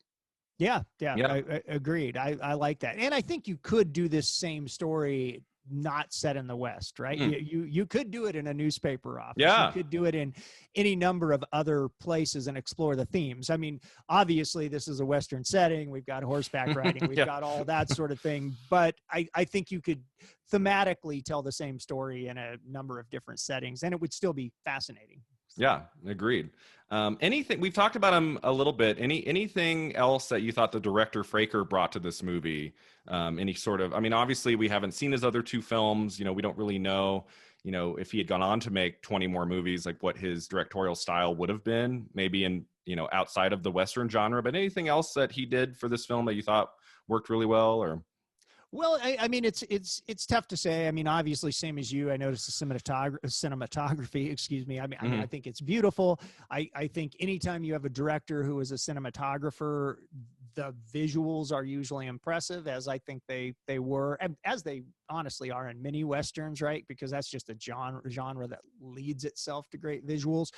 Yeah, yeah, Yeah. I agreed. I like that, and I think you could do this same story not set in the West, right? Mhm. You could do it in a newspaper office. You Yeah. could do it in any number of other places and explore the themes. I mean, obviously, this is a Western setting. We've got horseback riding. We've Yeah. got all that sort of thing. But I think you could thematically tell the same story in a number of different settings, and it would still be fascinating. Yeah, agreed. Anything we've talked about him a little bit. Anything else that you thought the director Fraker brought to this movie? Any sort of? I mean, obviously we haven't seen his other two films. We don't really know. If he had gone on to make 20 more movies, like what his directorial style would have been, maybe in outside of the Western genre. But anything else that he did for this film that you thought worked really well, or? Well, I mean, it's tough to say. I mean, obviously, same as you, I noticed the cinematography. Excuse me. I mean, I think it's beautiful. I think anytime you have a director who is a cinematographer, the visuals are usually impressive, as I think they were, and as they honestly are in many westerns, right? Because that's just a genre that leads itself to great visuals.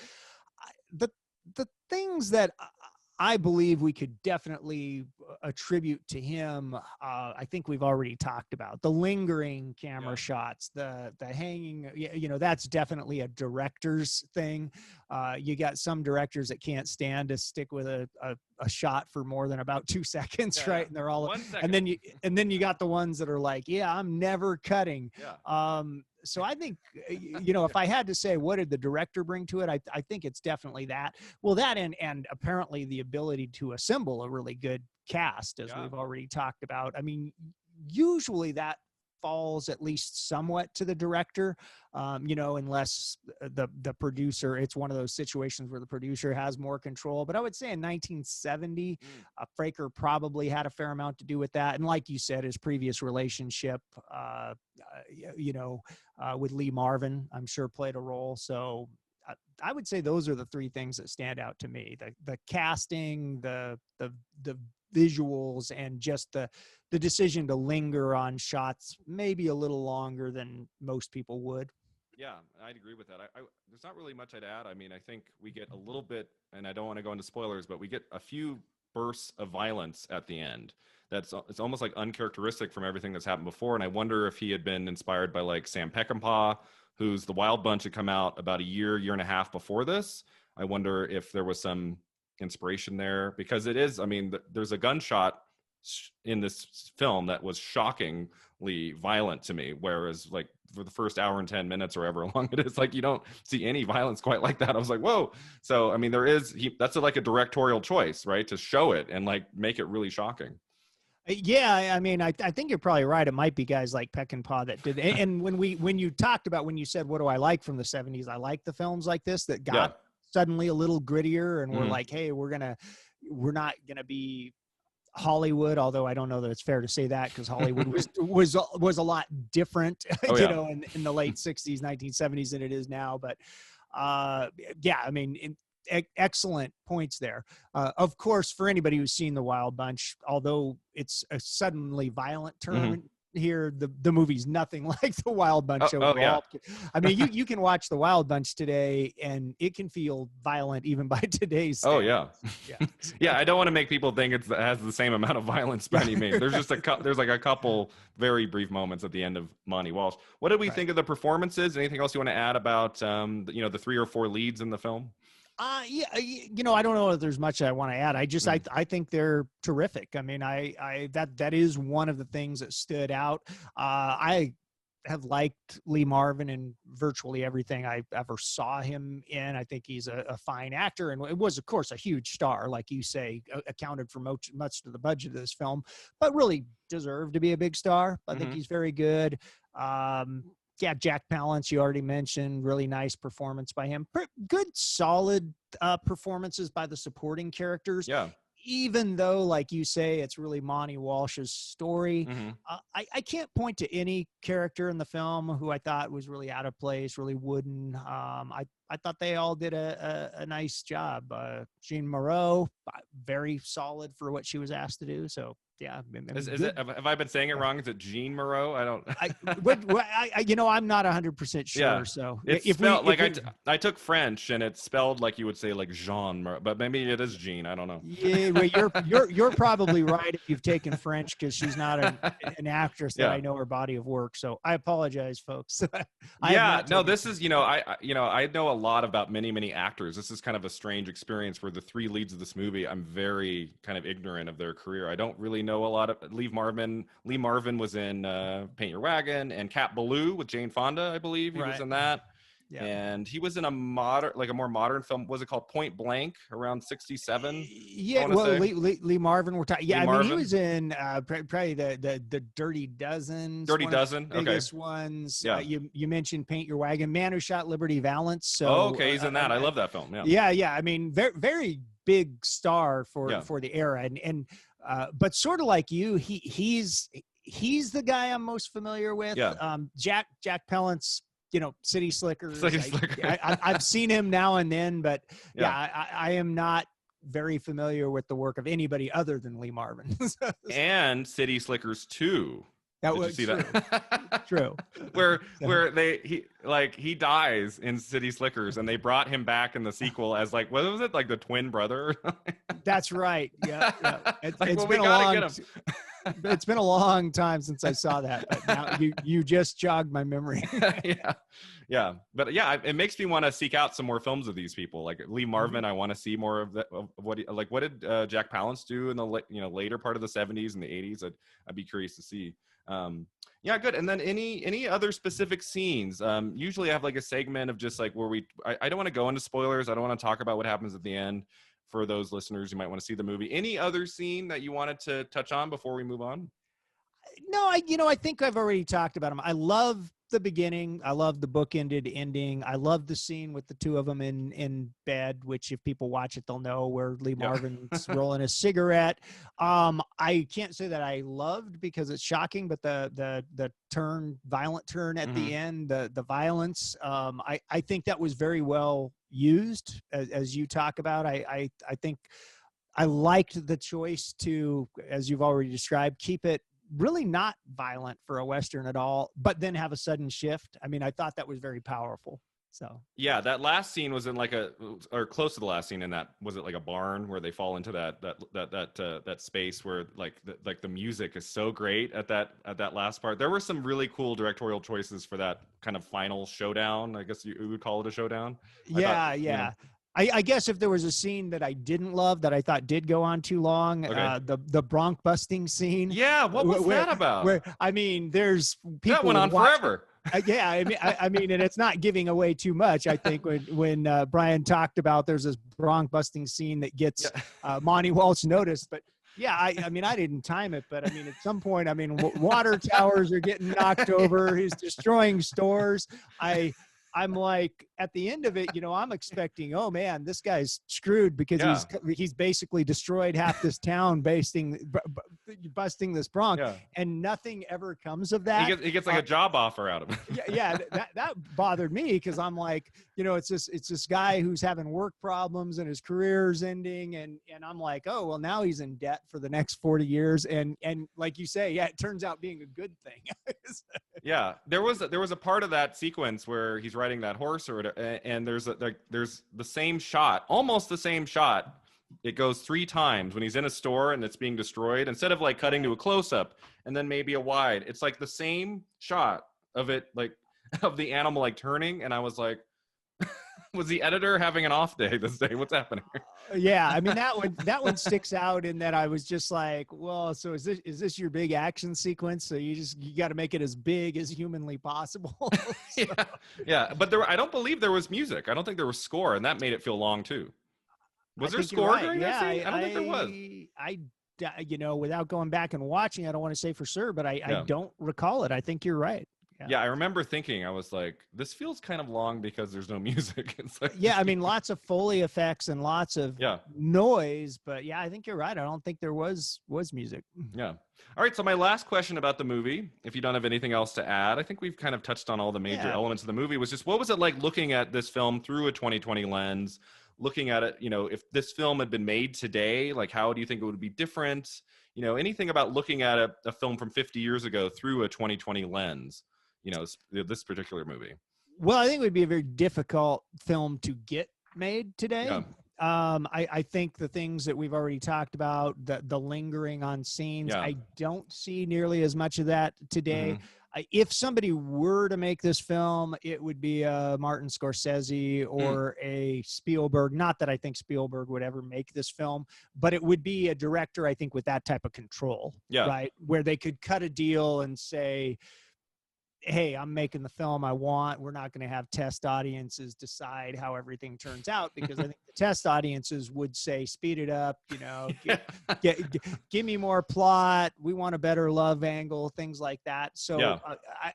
The the things that I believe we could definitely attribute to him. I think we've already talked about the lingering camera shots, the hanging. That's definitely a director's thing. You got some directors that can't stand to stick with a shot for more than about 2 seconds, Yeah, right? yeah. And they're all, 1 second. and then you got the ones that are like, yeah, I'm never cutting. Yeah. So I think, if I had to say, what did the director bring to it? I think it's definitely that. Well, that and apparently the ability to assemble a really good cast, as we've already talked about. I mean, usually that falls at least somewhat to the director, unless the producer, it's one of those situations where the producer has more control. But I would say in 1970, Fraker probably had a fair amount to do with that. And like you said, his previous relationship, with Lee Marvin, I'm sure played a role. So I would say those are the three things that stand out to me: the casting, the visuals, and just the decision to linger on shots maybe a little longer than most people would. Yeah, I'd agree with that. There's not really much I'd add. I mean, I think we get a little bit, and I don't want to go into spoilers, but we get a few bursts of violence at the end. It's almost like uncharacteristic from everything that's happened before. And I wonder if he had been inspired by like Sam Peckinpah, who's The Wild Bunch had come out about a year and a half before this. I wonder if there was some inspiration there, because it is. I mean, there's a gunshot in this film that was shockingly violent to me, whereas like for the first hour and 10 minutes or however long it is, like you don't see any violence quite like that. I was like, whoa. So I mean, that's like a directorial choice, right, to show it and like make it really shocking. Yeah, I mean, I think you're probably right. It might be guys like Peckinpah that did. And when you said, what do I like from the 70s? I like the films like this that got suddenly a little grittier, and we're like, hey, we're not gonna be Hollywood, although I don't know that it's fair to say that, because Hollywood was a lot different, in the late 60s, 1970s than it is now. But yeah, I mean, excellent points there. Of course, for anybody who's seen The Wild Bunch, although it's a suddenly violent term here, the movie's nothing like The Wild Bunch overall. I mean, you can watch The Wild Bunch today and it can feel violent even by today's standards. Yeah. I don't want to make people think it has the same amount of violence by any means. There's just there's like a couple very brief moments at the end of Monte Walsh. What did we think of the performances? Anything else you want to add about the 3 or 4 leads in the film? Yeah, I don't know if there's much I want to add. I think they're terrific. I mean, that is one of the things that stood out. I have liked Lee Marvin in virtually everything I ever saw him in. I think he's a fine actor, and it was, of course, a huge star, like you say, accounted for much of the budget of this film, but really deserved to be a big star. I think he's very good. Yeah, Jack Palance, you already mentioned, really nice performance by him. Good, solid performances by the supporting characters. Yeah. even though, like you say, it's really Monte Walsh's story, Mm-hmm. I can't point to any character in the film who I thought was really out of place, really wooden. I thought they all did a nice job. Jean Moreau, very solid for what she was asked to do. So yeah, I mean, Is good. it? Have I been saying it wrong? Is it Jean Moreau? I don't. I'm not 100% sure. Yeah. So It's spelled like I took French and it's spelled like you would say like Jean, but maybe it is Jean. I don't know. Yeah, well, you're probably right if you've taken French, because she's not an actress that I know her body of work. So I apologize, folks. This is, I know a lot about many actors. This is kind of a strange experience where the three leads of this movie, I'm very kind of ignorant of their career. I don't really know a lot of Lee Marvin. Lee Marvin was in Paint Your Wagon and Cat Ballou with Jane Fonda, I believe. He was in that. Yeah. And he was in a more modern film. Was it called Point Blank around 67? Yeah, well, Lee Marvin. We're talking. Yeah, Marvin. He was in probably the Dirty Dozen. Dirty Dozen. Biggest ones. Yeah. You mentioned Paint Your Wagon. Man Who Shot Liberty Valance. So okay, he's in that. I love that film. Yeah. I mean, very big star for the era, and but sort of like you, he's the guy I'm most familiar with. Yeah. Jack Palance. City Slickers. I've seen him now and then, but I am not very familiar with the work of anybody other than Lee Marvin. And City Slickers 2. That was true. That? True. where he dies in City Slickers, and they brought him back in the sequel as like, what was it, like the twin brother? That's right. Yeah. It's It's been a long time since I saw that, but now you just jogged my memory. Yeah. But it makes me want to seek out some more films of these people, like Lee Marvin. I want to see more of what did Jack Palance do in the later part of the 70s and the 80s. I'd be curious to see. Good. And then any other specific scenes? Usually I have like a segment of just like where I don't want to go into spoilers. I don't want to talk about what happens at the end. For those listeners who might want to see the movie, any other scene that you wanted to touch on before we move on? No, I think I've already talked about them. I love the beginning. I love the bookended ending. I love the scene with the two of them in bed, which if people watch it, they'll know, where Lee Marvin's rolling a cigarette. I can't say that I loved, because it's shocking, but the violent turn at the end, the violence, I think that was very well used, as you talk about. I think I liked the choice to, as you've already described, keep it really not violent for a Western at all, but then have a sudden shift. I mean, I thought that was very powerful. So yeah, that last scene was in or close to the last scene in that, was it like a barn where they fall into that space where like the music is so great at that last part. There were some really cool directorial choices for that kind of final showdown. I guess you would call it a showdown. I guess if there was a scene that I didn't love, that I thought did go on too long, the bronc busting scene. Yeah, what was that about? There's people that went on forever. I mean, and it's not giving away too much. I think when Brian talked about, there's this bronc busting scene that gets Monte Walsh noticed, but. Yeah, I mean, I didn't time it, but I mean, at some point, water towers are getting knocked over. He's destroying stores. I'm like, at the end of it, I'm expecting, oh man, this guy's screwed, because he's basically destroyed half this town busting this bronc, and nothing ever comes of that. He gets like a job offer out of it. That bothered me, because I'm like, it's this guy who's having work problems and his career's ending, and I'm like, oh well, now he's in debt for the next 40 years, and like you say, it turns out being a good thing. Yeah, there was a part of that sequence where he's riding that horse, and there's the same shot, almost the same shot. It goes 3 times when he's in a store and it's being destroyed. Instead of like cutting to a close-up and then maybe a wide, it's like the same shot of it, like of the animal like turning. And I was like, was the editor having an off day this day? What's happening? Yeah, I mean, that one sticks out in that I was just like, well, so is this your big action sequence? So you got to make it as big as humanly possible. So. Yeah, but I don't believe there was music. I don't think there was score, and that made it feel long too. Was there score during that scene? I don't think there was. Without going back and watching, I don't want to say for sure, but I don't recall it. I think you're right. Yeah, I remember thinking, I was like, this feels kind of long because there's no music. It's like, Yeah, I mean, lots of Foley effects and lots of yeah, noise, but yeah, I think you're right. I don't think there was music. yeah. All right, so my last question about the movie, if you don't have anything else to add, I think we've kind of touched on all the major Yeah. elements of the movie, was just what was it like looking at this film through a 2020 lens, looking at it, if this film had been made today, like how do you think it would be different? Anything about looking at a film from 50 years ago through a 2020 lens, this particular movie. Well, I think it would be a very difficult film to get made today. Yeah. I think the things that we've already talked about, the lingering on scenes, Yeah. I don't see nearly as much of that today. Mm-hmm. If somebody were to make this film, it would be a Martin Scorsese or a Spielberg. Not that I think Spielberg would ever make this film, but it would be a director, I think, with that type of control, Yeah. right? Where they could cut a deal and say, hey, I'm making the film I want. We're not going to have test audiences decide how everything turns out, because I think the test audiences would say, speed it up, give me more plot. We want a better love angle, things like that. So Yeah.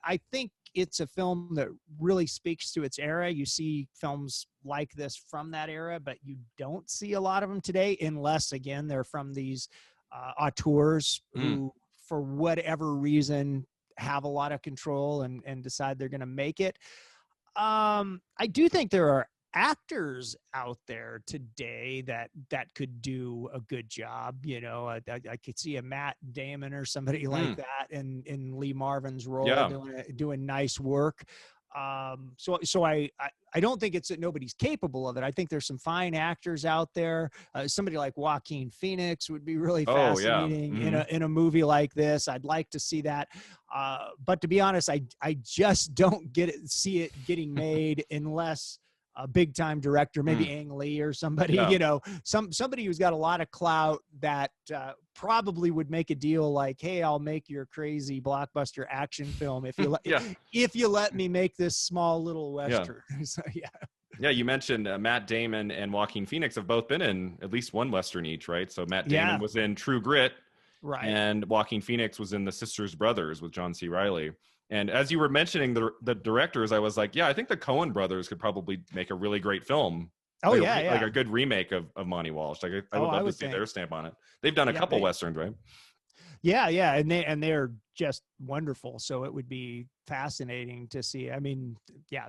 I think it's a film that really speaks to its era. You see films like this from that era, but you don't see a lot of them today, unless, again, they're from these auteurs who, for whatever reason, have a lot of control and decide they're going to make it. I do think there are actors out there today that could do a good job. I could see a Matt Damon or somebody like that in Lee Marvin's role doing nice work. So I don't think it's that nobody's capable of it. I think there's some fine actors out there. Somebody like Joaquin Phoenix would be really fascinating in a movie like this. I'd like to see that. But to be honest, I just don't see it getting made unless a big time director, maybe Ang Lee or somebody, somebody who's got a lot of clout that probably would make a deal like, hey, I'll make your crazy blockbuster action film if you let me make this small little Western. So, Yeah, you mentioned Matt Damon and Joaquin Phoenix have both been in at least one Western each, right? So Matt Damon was in True Grit, right, and Joaquin Phoenix was in The Sisters Brothers with John C. Reilly. And as you were mentioning the directors, I was like, I think the Coen brothers could probably make a really great film. Like a good remake of Monte Walsh. Like I would love to see their stamp on it. They've done a couple Westerns, right? Yeah, and they're just wonderful. So it would be fascinating to see. I mean,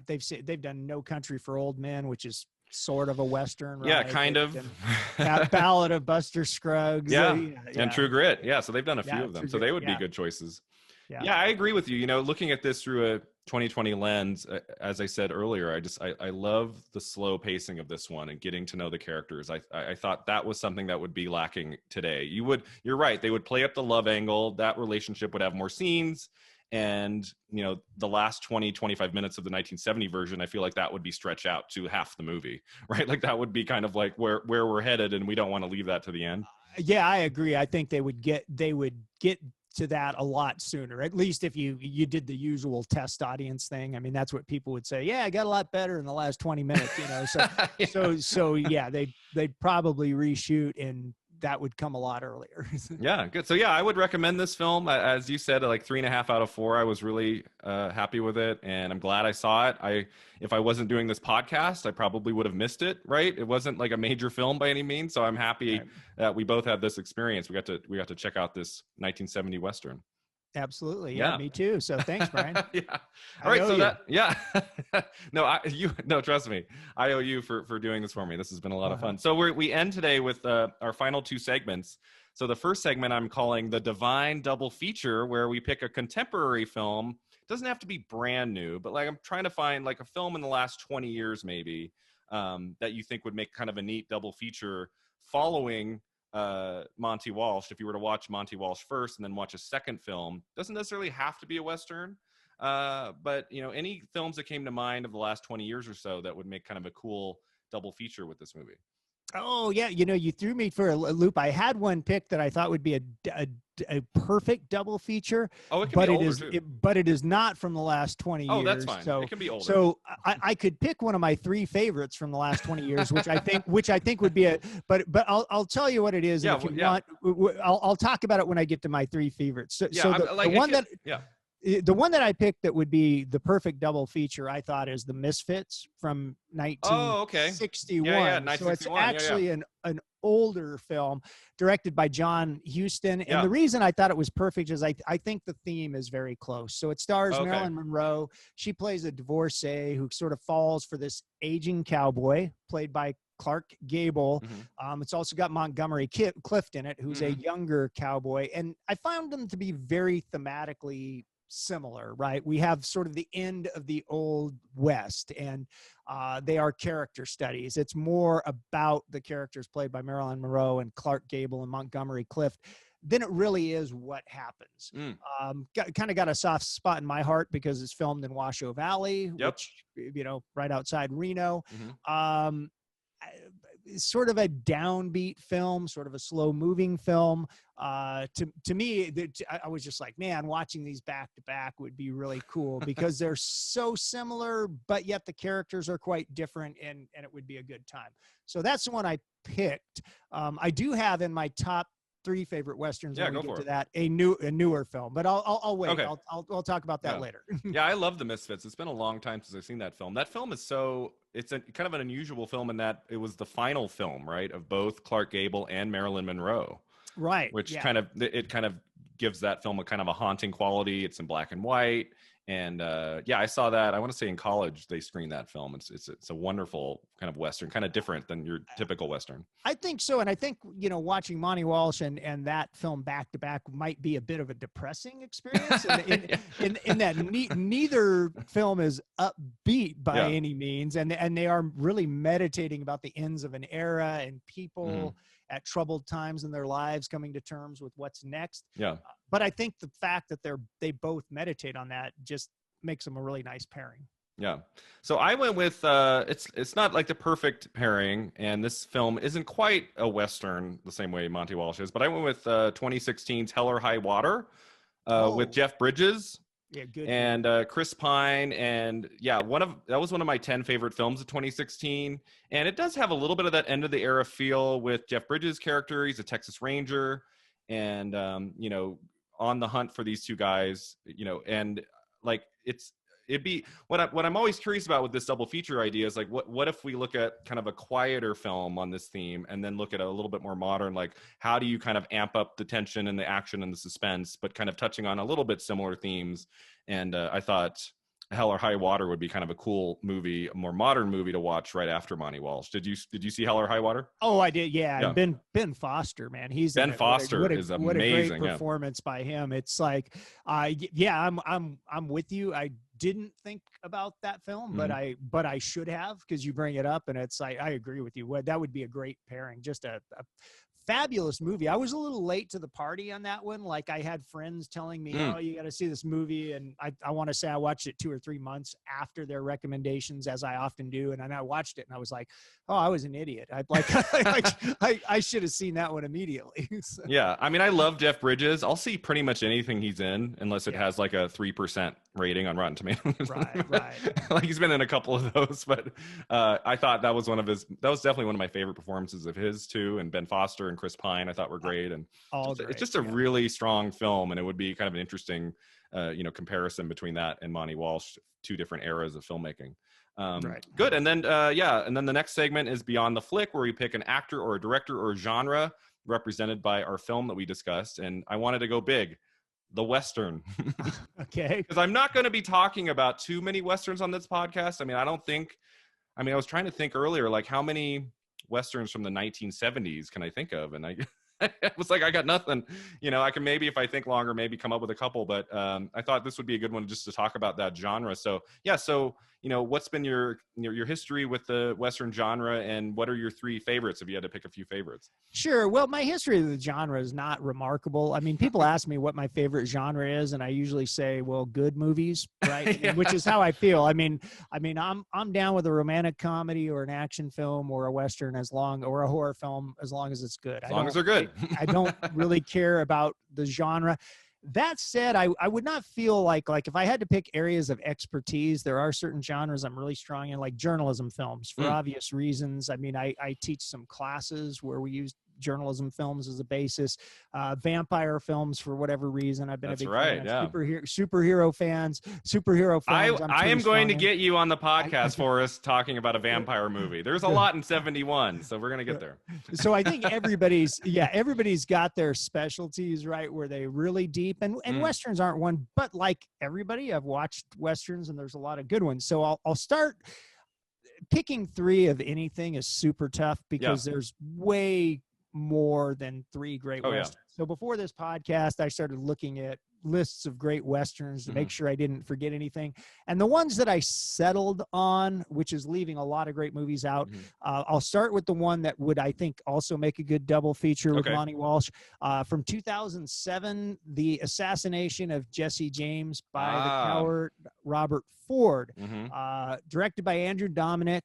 they've done No Country for Old Men, which is sort of a Western, right? Yeah, kind of. Ballad of Buster Scruggs. And True Grit. Yeah, so they've done a few of them. So they would be good choices. Yeah, I agree with you. Looking at this through a 2020 lens, as I said earlier, I love the slow pacing of this one and getting to know the characters. I thought that was something that would be lacking today. You're right. They would play up the love angle. That relationship would have more scenes. And, the last 20, 25 minutes of the 1970 version, I feel like that would be stretched out to half the movie, right? Like that would be kind of like where we're headed, and we don't want to leave that to the end. Yeah, I agree. I think they would get to that a lot sooner, at least if you did the usual test audience thing. I mean, that's what people would say. Yeah, I got a lot better in the last 20 minutes, So they'd probably reshoot, and that would come a lot earlier. Yeah, good. So I would recommend this film. As you said, like 3.5 out of 4. I was really happy with it, and I'm glad I saw it. If I wasn't doing this podcast, I probably would have missed it. Right? It wasn't like a major film by any means, so I'm happy that we both had this experience. We got to check out this 1970 Western. Absolutely. Yeah, me too. So thanks, Brian. All right. So trust me. I owe you for doing this for me. This has been a lot of fun. So we end today with our final two segments. So the first segment I'm calling the Divine Double Feature, where we pick a contemporary film. It doesn't have to be brand new, but like I'm trying to find like a film in the last 20 years, maybe, that you think would make kind of a neat double feature following Monte Walsh. If you were to watch Monte Walsh first and then watch a second film, doesn't necessarily have to be a Western, but any films that came to mind of the last 20 years or so that would make kind of a cool double feature with this movie. Oh yeah, you threw me for a loop. I had one pick that I thought would be a perfect double feature. Oh, it can be older too. But it is not from the last 20 years. Oh, that's fine. So it can be older. So I could pick one of my 3 favorites from the last 20 years, which I think would be but I'll tell you what it is. Yeah, and if you want, I'll talk about it when I get to my 3 favorites. So the one that The one that I picked that would be the perfect double feature, I thought, is The Misfits from Oh, okay. Yeah, 1961. So it's 1961. Yeah. actually an older film directed by John Huston. And Yeah. the reason I thought it was perfect is I think the theme is very close. So it stars Okay. Marilyn Monroe. She plays a divorcee who sort of falls for this aging cowboy played by Clark Gable. It's also got Montgomery Clift in it, who's a younger cowboy. And I found them to be very thematically similar, right? We have sort of the end of the Old West, and they are character studies. It's more about the characters played by Marilyn Monroe and Clark Gable and Montgomery Clift than it really is what happens. Kind of got a soft spot in my heart because it's filmed in Washoe Valley, which, you know, right outside Reno. Sort of a downbeat film, sort of a slow moving film. To me, I was just like, man, watching these back to back would be really cool because they're so similar, but yet the characters are quite different, and it would be a good time. So that's the one I picked. I do have in my top 3 favorite Westerns, when we get to that, a newer film, but I'll wait. Okay. I'll talk about that later. Yeah, I love The Misfits. It's been a long time since I've seen that film. That film is it's a kind of an unusual film in that it was the final film, right, of both Clark Gable and Marilyn Monroe. Right. Which kind of gives that film a kind of a haunting quality. It's in black and white. And I saw that. I want to say in college they screened that film. It's a wonderful kind of Western, kind of different than your typical Western. I think so, and I think, you know, watching Monte Walsh and that film back to back might be a bit of a depressing experience. in that neither film is upbeat by any means, and they are really meditating about the ends of an era and people at troubled times in their lives coming to terms with what's next. But I think the fact that they both meditate on that just makes them a really nice pairing. Yeah. So I went with it's not like the perfect pairing, and this film isn't quite a Western the same way Monte Walsh is, but I went with 2016's Hell or High Water with Jeff Bridges. Yeah, good. And Chris Pine, and that was one of my 10 favorite films of 2016. And it does have a little bit of that end of the era feel with Jeff Bridges' character. He's a Texas Ranger, and you know, on the hunt for these two guys. You know, and like it'd be what I'm always curious about with this double feature idea is like what if we look at kind of a quieter film on this theme and then look at a little bit more modern, like how do you kind of amp up the tension and the action and the suspense, but kind of touching on a little bit similar themes. And I thought Hell or High Water would be kind of a cool movie, a more modern movie to watch right after Monte Walsh. Did you see Hell or High Water? Oh, I did. Yeah. Ben Foster, man, Ben Foster is amazing. What a great performance by him. It's like, I'm with you. I didn't think about that film, but I should have, because you bring it up, and it's like, I agree with you. That would be a great pairing. Just a fabulous movie. I was a little late to the party on that one. Like, I had friends telling me, oh, you got to see this movie. And I want to say I watched it 2 or 3 months after their recommendations, as I often do. And then I watched it and I was like, oh, I was an idiot. I should have seen that one immediately. So. Yeah. I mean, I love Jeff Bridges. I'll see pretty much anything he's in, unless it has like a 3% rating on Rotten Tomatoes. Right. Like, he's been in a couple of those, but I thought that was definitely one of my favorite performances of his too. And Ben Foster and Chris Pine, I thought were great. And it's just a really strong film, and it would be kind of an interesting comparison between that and Monte Walsh, 2 different eras of filmmaking. Good. And then the next segment is Beyond the Flick, where we pick an actor or a director or a genre represented by our film that we discussed. And I wanted to go big, the Western. Okay. Because I'm not going to be talking about too many Westerns on this podcast. I was trying to think earlier, like, how many Westerns from the 1970s can I think of? And I was like, I got nothing. I can maybe, if I think longer, maybe come up with a couple. But I thought this would be a good one just to talk about that genre. So what's been your history with the Western genre, and what are your 3 favorites if you had to pick a few favorites? Sure. Well, my history of the genre is not remarkable. I mean, people ask me what my favorite genre is, and I usually say, well, good movies, right? Which is how I feel. I'm down with a romantic comedy or an action film or a Western or a horror film, as long as it's good. As long as they're good. I don't really care about the genre. That said, I would not feel like if I had to pick areas of expertise, there are certain genres I'm really strong in, like journalism films, for obvious reasons. I mean, I teach some classes where we use journalism films as a basis. Vampire films, for whatever reason, I've been That's a big right. fan. Yeah. Superhero fans. Superhero films. I am going to in. get you on the podcast, Forrest, talking about a vampire movie. There's a lot in 71, so we're going to get there. So I think everybody's got their specialties, right, where they really deep, and Westerns aren't one, but like everybody, I've watched Westerns and there's a lot of good ones. So I'll start. Picking 3 of anything is super tough because there's way more than 3 great Westerns. So before this podcast, I started looking at lists of great Westerns to make sure I didn't forget anything. And the ones that I settled on, which is leaving a lot of great movies out, I'll start with the one that would, I think, also make a good double feature with Monte Walsh. From 2007, The Assassination of Jesse James by the coward Robert Ford. Directed by Andrew Dominik,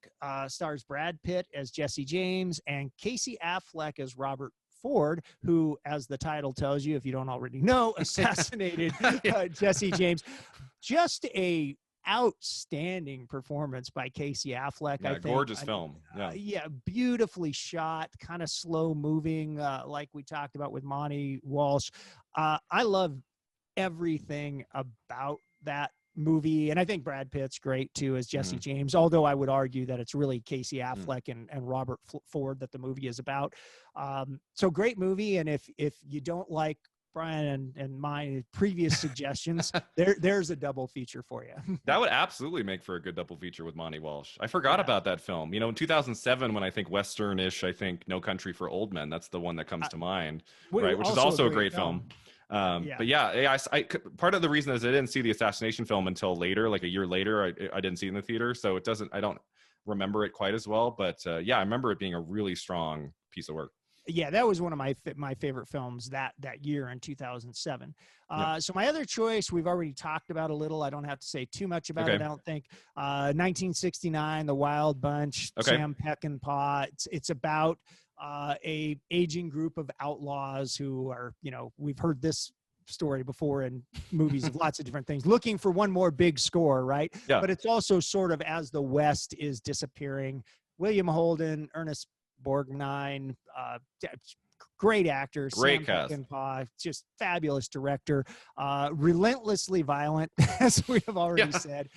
stars Brad Pitt as Jesse James and Casey Affleck as Robert Ford, who, as the title tells you, if you don't already know, assassinated Jesse James. Just a outstanding performance by Casey Affleck. I think gorgeous film. Beautifully shot, kind of slow moving, like we talked about with Monte Walsh. I love everything about that movie, and I think Brad Pitt's great too as Jesse James, although I would argue that it's really Casey Affleck and Robert Ford that the movie is about. So great movie, and if you don't like Brian and my previous suggestions, there's a double feature for you. That would absolutely make for a good double feature with Monte Walsh. I forgot about that film. You know, in 2007, when I think Western-ish, I think No Country for Old Men. That's the one that comes to mind, right? Which is also a great film. But I part of the reason is I didn't see the assassination film until later, like a year later. I didn't see it in the theater, so I don't remember it quite as well. But I remember it being a really strong piece of work. Yeah, that was one of my favorite films that year in 2007. So my other choice, we've already talked about a little. I don't have to say too much about it, I don't think. 1969, The Wild Bunch, Sam Peckinpah. It's about a aging group of outlaws who are, we've heard this story before in movies of lots of different things, looking for one more big score, right? Yeah. But it's also sort of as the West is disappearing. William Holden, Ernest Borgnine, great actors, great Sam cast, Peckinpah, just fabulous director, relentlessly violent, as we have already said,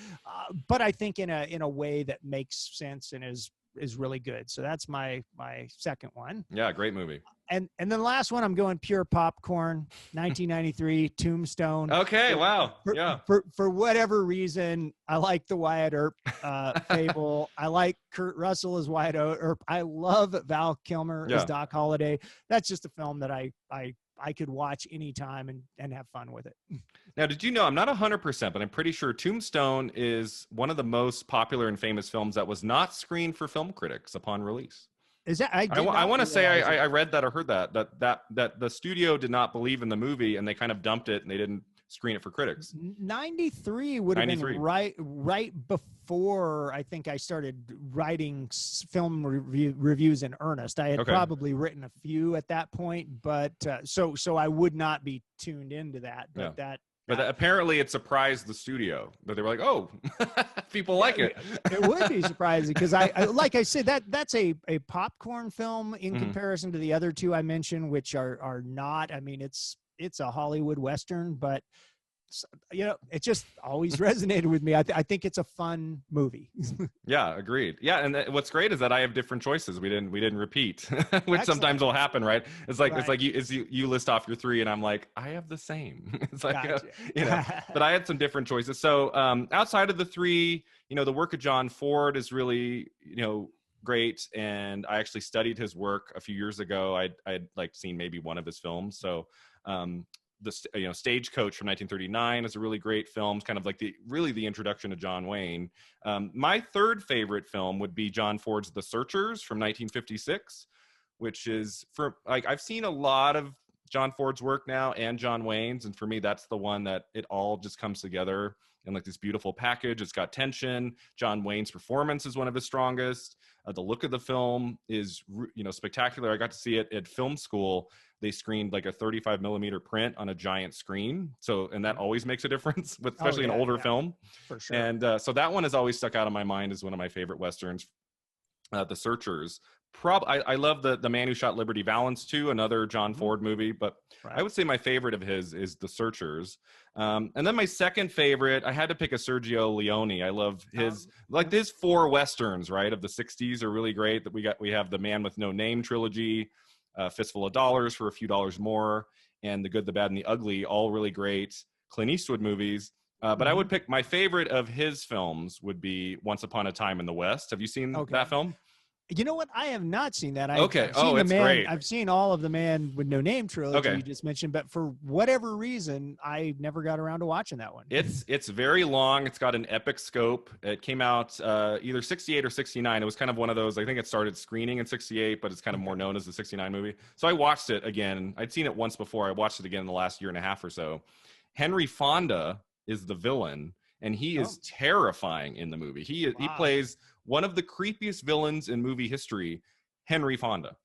but I think in a way that makes sense and is really good. So that's my second one. Yeah, great movie. And then the last one, I'm going pure popcorn, 1993, Tombstone. Okay, wow. For whatever reason, I like the Wyatt Earp fable. I like Kurt Russell as Wyatt Earp. I love Val Kilmer as Doc Holliday. That's just a film that I could watch anytime and have fun with it. Now, did you know, I'm not 100%, but I'm pretty sure Tombstone is one of the most popular and famous films that was not screened for film critics upon release. Is that I want to say I read that or heard that the studio did not believe in the movie and they kind of dumped it and they didn't screen it for critics. 93 would have been right before I think I started writing film reviews in earnest. I had probably written a few at that point, but so I would not be tuned into that. But But apparently it surprised the studio that they were like, oh, people like it. It would be surprising because I like I said, that's a popcorn film in comparison to the other two I mentioned, which are not. I mean, it's a Hollywood Western, but it just always resonated with me. I think it's a fun movie. Yeah, agreed. Yeah, and what's great is that I have different choices. We didn't repeat, which sometimes will happen, right? It's like you list off your 3, and I'm like, I have the same. It's like gotcha. But I had some different choices. So outside of the 3, the work of John Ford is really great, and I actually studied his work a few years ago. I'd like seen maybe one of his films, so. The Stagecoach from 1939 is a really great film. It's kind of like the introduction to John Wayne. My third favorite film would be John Ford's The Searchers from 1956, which is I've seen a lot of John Ford's work now and John Wayne's, and for me that's the one that it all just comes together in like this beautiful package. It's got tension. John Wayne's performance is one of his strongest. The look of the film is spectacular. I got to see it at film school. They screened like a 35 millimeter print on a giant screen. And that always makes a difference, especially an older film. For sure. And so that one has always stuck out in my mind as one of my favorite Westerns. The Searchers. I love the Man Who Shot Liberty Valance too, another John Ford movie, but I Right. would say my favorite of his is The Searchers. And then my second favorite, I had to pick a Sergio Leone. I love his Yeah. his four westerns, right, of the '60s are really great. That we have the Man with No Name trilogy, Fistful of Dollars for a few dollars more, and The Good, the Bad, and the Ugly, all really great Clint Eastwood movies. But I would pick my favorite of his films would be Once Upon a Time in the West. Have you seen Okay. that film? You know what? I have not seen that. Okay. I've Oh, seen the it's Man. great. I've seen all of the Man with No Name trilogy Okay. you just mentioned, but for whatever reason, I never got around to watching that one. It's very long. It's got an epic scope. It came out either '68 or '69. It was kind of one of those. I think it started screening in '68, but it's kind of more known as the '69 movie. So I watched it again. I'd seen it once before. I watched it again in the last year and a half or so. Henry Fonda is the villain, and he is terrifying in the movie. He plays one of the creepiest villains in movie history, Henry Fonda.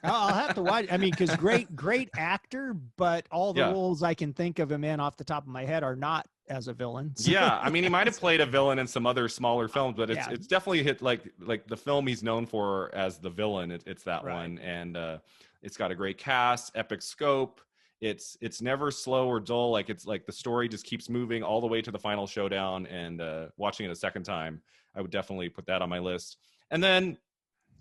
I'll have to watch. I mean, because great actor, but all the Yeah. roles I can think of him in off the top of my head are not as a villain. So- Yeah, I mean, he might have played a villain in some other smaller films, but it's definitely hit like the film he's known for as the villain. It's that one, and it's got a great cast, epic scope. It's never slow or dull. Like it's like the story just keeps moving all the way to the final showdown. And watching it a second time, I would definitely put that on my list. And then,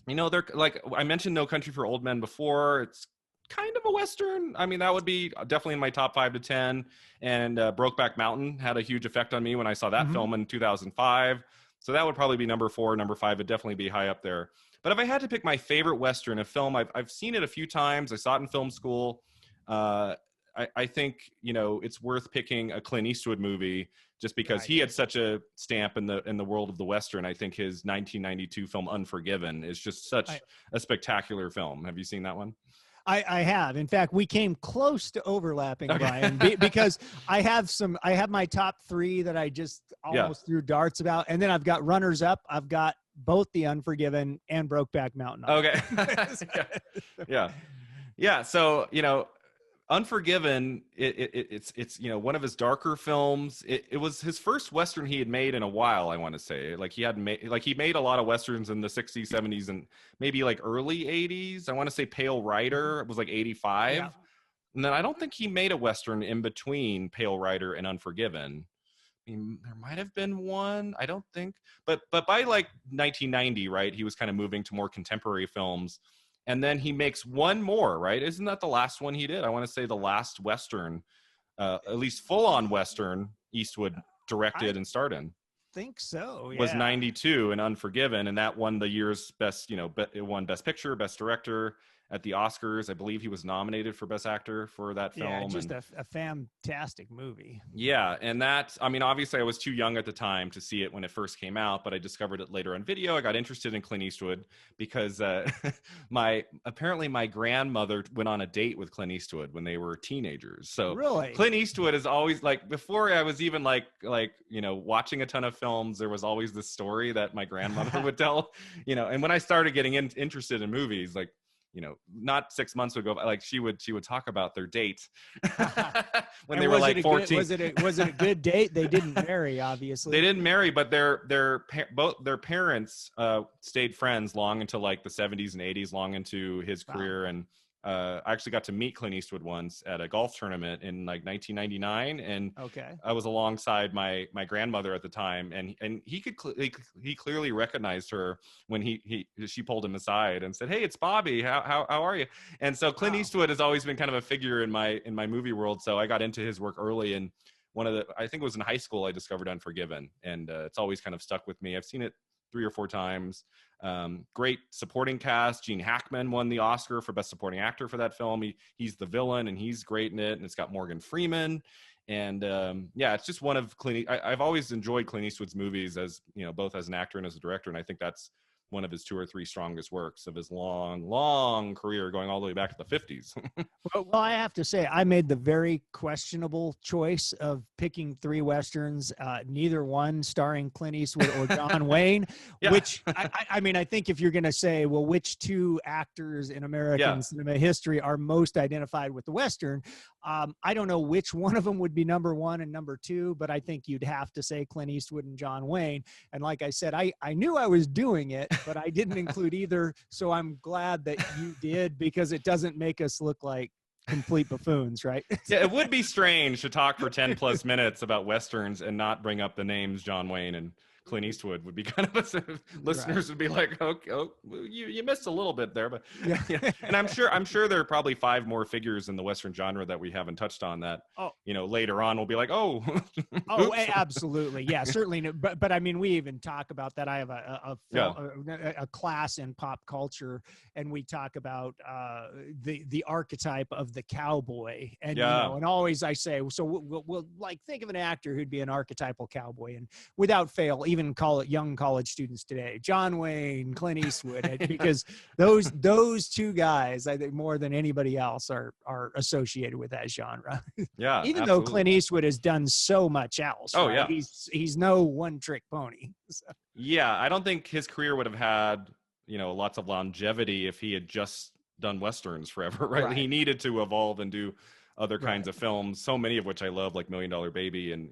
you know, they're like I mentioned, No Country for Old Men before. It's kind of a Western. I mean, that would be definitely in my top 5 to 10. And Brokeback Mountain had a huge effect on me when I saw that film in 2005. So that would probably be number 4. Number 5 would definitely be high up there. But if I had to pick my favorite Western, a film, I've seen it a few times. I saw it in film school. I think, you know, it's worth picking a Clint Eastwood movie just because he had such a stamp in the world of the Western. I think his 1992 film Unforgiven is just such a spectacular film. Have you seen that one? I have. In fact, we came close to overlapping, Brian, because I have my top 3 that I just almost threw darts about. And then I've got runners up. I've got both The Unforgiven and Brokeback Mountain. Okay. Yeah. So, you know, Unforgiven, it's you know, one of his darker films. It was his first Western he had made in a while, I want to say. Like he made a lot of Westerns in the 60s, 70s, and maybe like early 80s. I want to say Pale Rider was like 85. Yeah. And then I don't think he made a Western in between Pale Rider and Unforgiven. I mean, there might have been one, I don't think. But by like 1990, right, he was kind of moving to more contemporary films. And then he makes one more, right? Isn't that the last one he did? I want to say the last Western, at least full-on Western, Eastwood directed and starred in. Think so, yeah. Was 92 and Unforgiven, and that won the year's best, you know, it won Best Picture, Best Director at the Oscars. I believe he was nominated for Best Actor for that film. Yeah, just a fantastic movie. Yeah, and that, I mean, obviously I was too young at the time to see it when it first came out, but I discovered it later on video. I got interested in Clint Eastwood because apparently my grandmother went on a date with Clint Eastwood when they were teenagers. So really? Clint Eastwood is always like, before I was even like, you know, watching a ton of films, there was always this story that my grandmother would tell, you know, and when I started getting interested in movies, like, you know, not 6 months ago, like she would talk about their date when they were like 14. Was it a good date? They didn't marry, obviously. They didn't marry, but both their parents stayed friends long into like the 70s and 80s, long into his career. And I actually got to meet Clint Eastwood once at a golf tournament in like 1999, and I was alongside my grandmother at the time, and he clearly recognized her when she pulled him aside and said, "Hey, it's Bobby. How are you?" And so Clint Eastwood has always been kind of a figure in my movie world. So I got into his work early, and I think it was in high school I discovered Unforgiven, and it's always kind of stuck with me. I've seen it 3 or 4 times. Great supporting cast. Gene Hackman won the Oscar for Best Supporting Actor for that film. He's the villain, and he's great in it. And it's got Morgan Freeman. And it's just one of I've always enjoyed Clint Eastwood's movies, as you know, both as an actor and as a director. And I think that's one of his 2 or 3 strongest works of his long career, going all the way back to the 50s. Well, I have to say, I made the very questionable choice of picking 3 Westerns, neither one starring Clint Eastwood or John Wayne, which I mean, I think if you're going to say, well, which 2 actors in American cinema history are most identified with the Western, I don't know which one of them would be number one and number two, but I think you'd have to say Clint Eastwood and John Wayne. And like I said, I knew I was doing it, but I didn't include either. So I'm glad that you did, because it doesn't make us look like complete buffoons, right? Yeah, it would be strange to talk for 10 plus minutes about Westerns and not bring up the names John Wayne and Clint Eastwood. Would be kind of listeners would be like, okay, oh, you missed a little bit there, but Yeah. And I'm sure there are probably 5 more figures in the Western genre that we haven't touched on that, later on we'll be like, oh, oh, absolutely. Yeah, certainly. No, but I mean, we even talk about that. I have a class in pop culture, and we talk about the archetype of the cowboy. And, and always I say, so we'll like think of an actor who'd be an archetypal cowboy, and without fail, even young college students today, John Wayne, Clint Eastwood, because those two guys, I think more than anybody else, are associated with that genre. Yeah. Even though Clint Eastwood has done so much else. Oh, right? yeah. He's no one-trick pony. So. Yeah, I don't think his career would have had, lots of longevity if he had just done Westerns forever, right? He needed to evolve and do other kinds of films, so many of which I love, like $1 Million Baby, and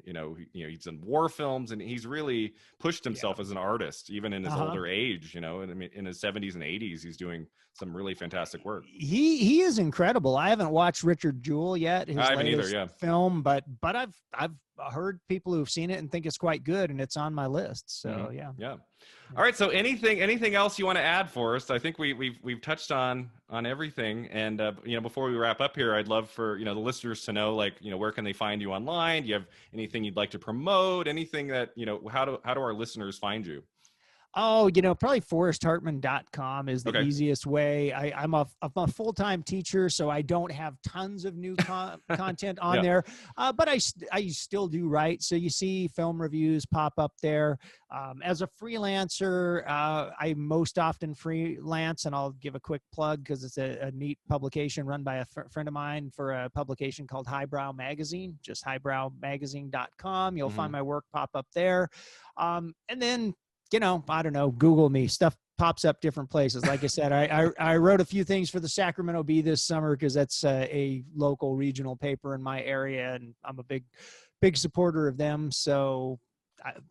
he's done war films, and he's really pushed himself as an artist, even in his older age. And I mean, in his 70s and 80s, he's doing some really fantastic work. He is incredible. I haven't watched Richard Jewell yet, his latest film, but I've heard people who've seen it and think it's quite good, and it's on my list. So yeah. All right. So anything else you want to add for us? I think we've touched on everything. And before we wrap up here, I'd love for the listeners to know, like, where can they find you online? Do you have anything you'd like to promote? Anything that how do our listeners find you? Oh, probably forresthartman.com is the easiest way. I'm a full-time teacher, so I don't have tons of new content on there, but I still do write. So you see film reviews pop up there. As a freelancer, I most often freelance, and I'll give a quick plug because it's a neat publication run by a friend of mine for a publication called Highbrow Magazine, just highbrowmagazine.com. You'll find my work pop up there. And then, I don't know, Google me. Stuff pops up different places. Like I said, I wrote a few things for the Sacramento Bee this summer because that's a local regional paper in my area, and I'm a big supporter of them. So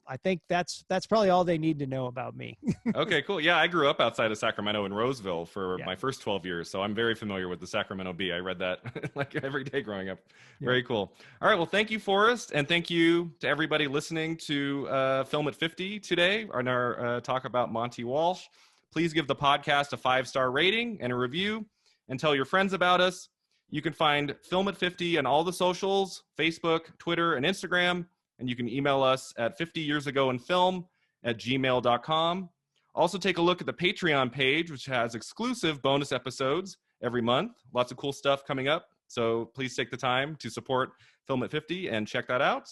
I think that's probably all they need to know about me. Okay, cool. Yeah, I grew up outside of Sacramento in Roseville for my first 12 years, so I'm very familiar with the Sacramento Bee. I read that like every day growing up. Very cool. All right, well, thank you, Forrest, and thank you to everybody listening to Film at 50 today on our talk about Monte Walsh. Please give the podcast a 5-star rating and a review, and tell your friends about us. You can find Film at 50 on all the socials, Facebook, Twitter, and Instagram. And you can email us at 50yearsagoinfilm@gmail.com. Also, take a look at the Patreon page, which has exclusive bonus episodes every month. Lots of cool stuff coming up. So please take the time to support Film at 50 and check that out.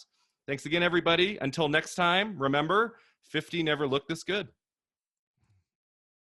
Thanks again, everybody. Until next time, remember, 50 never looked this good.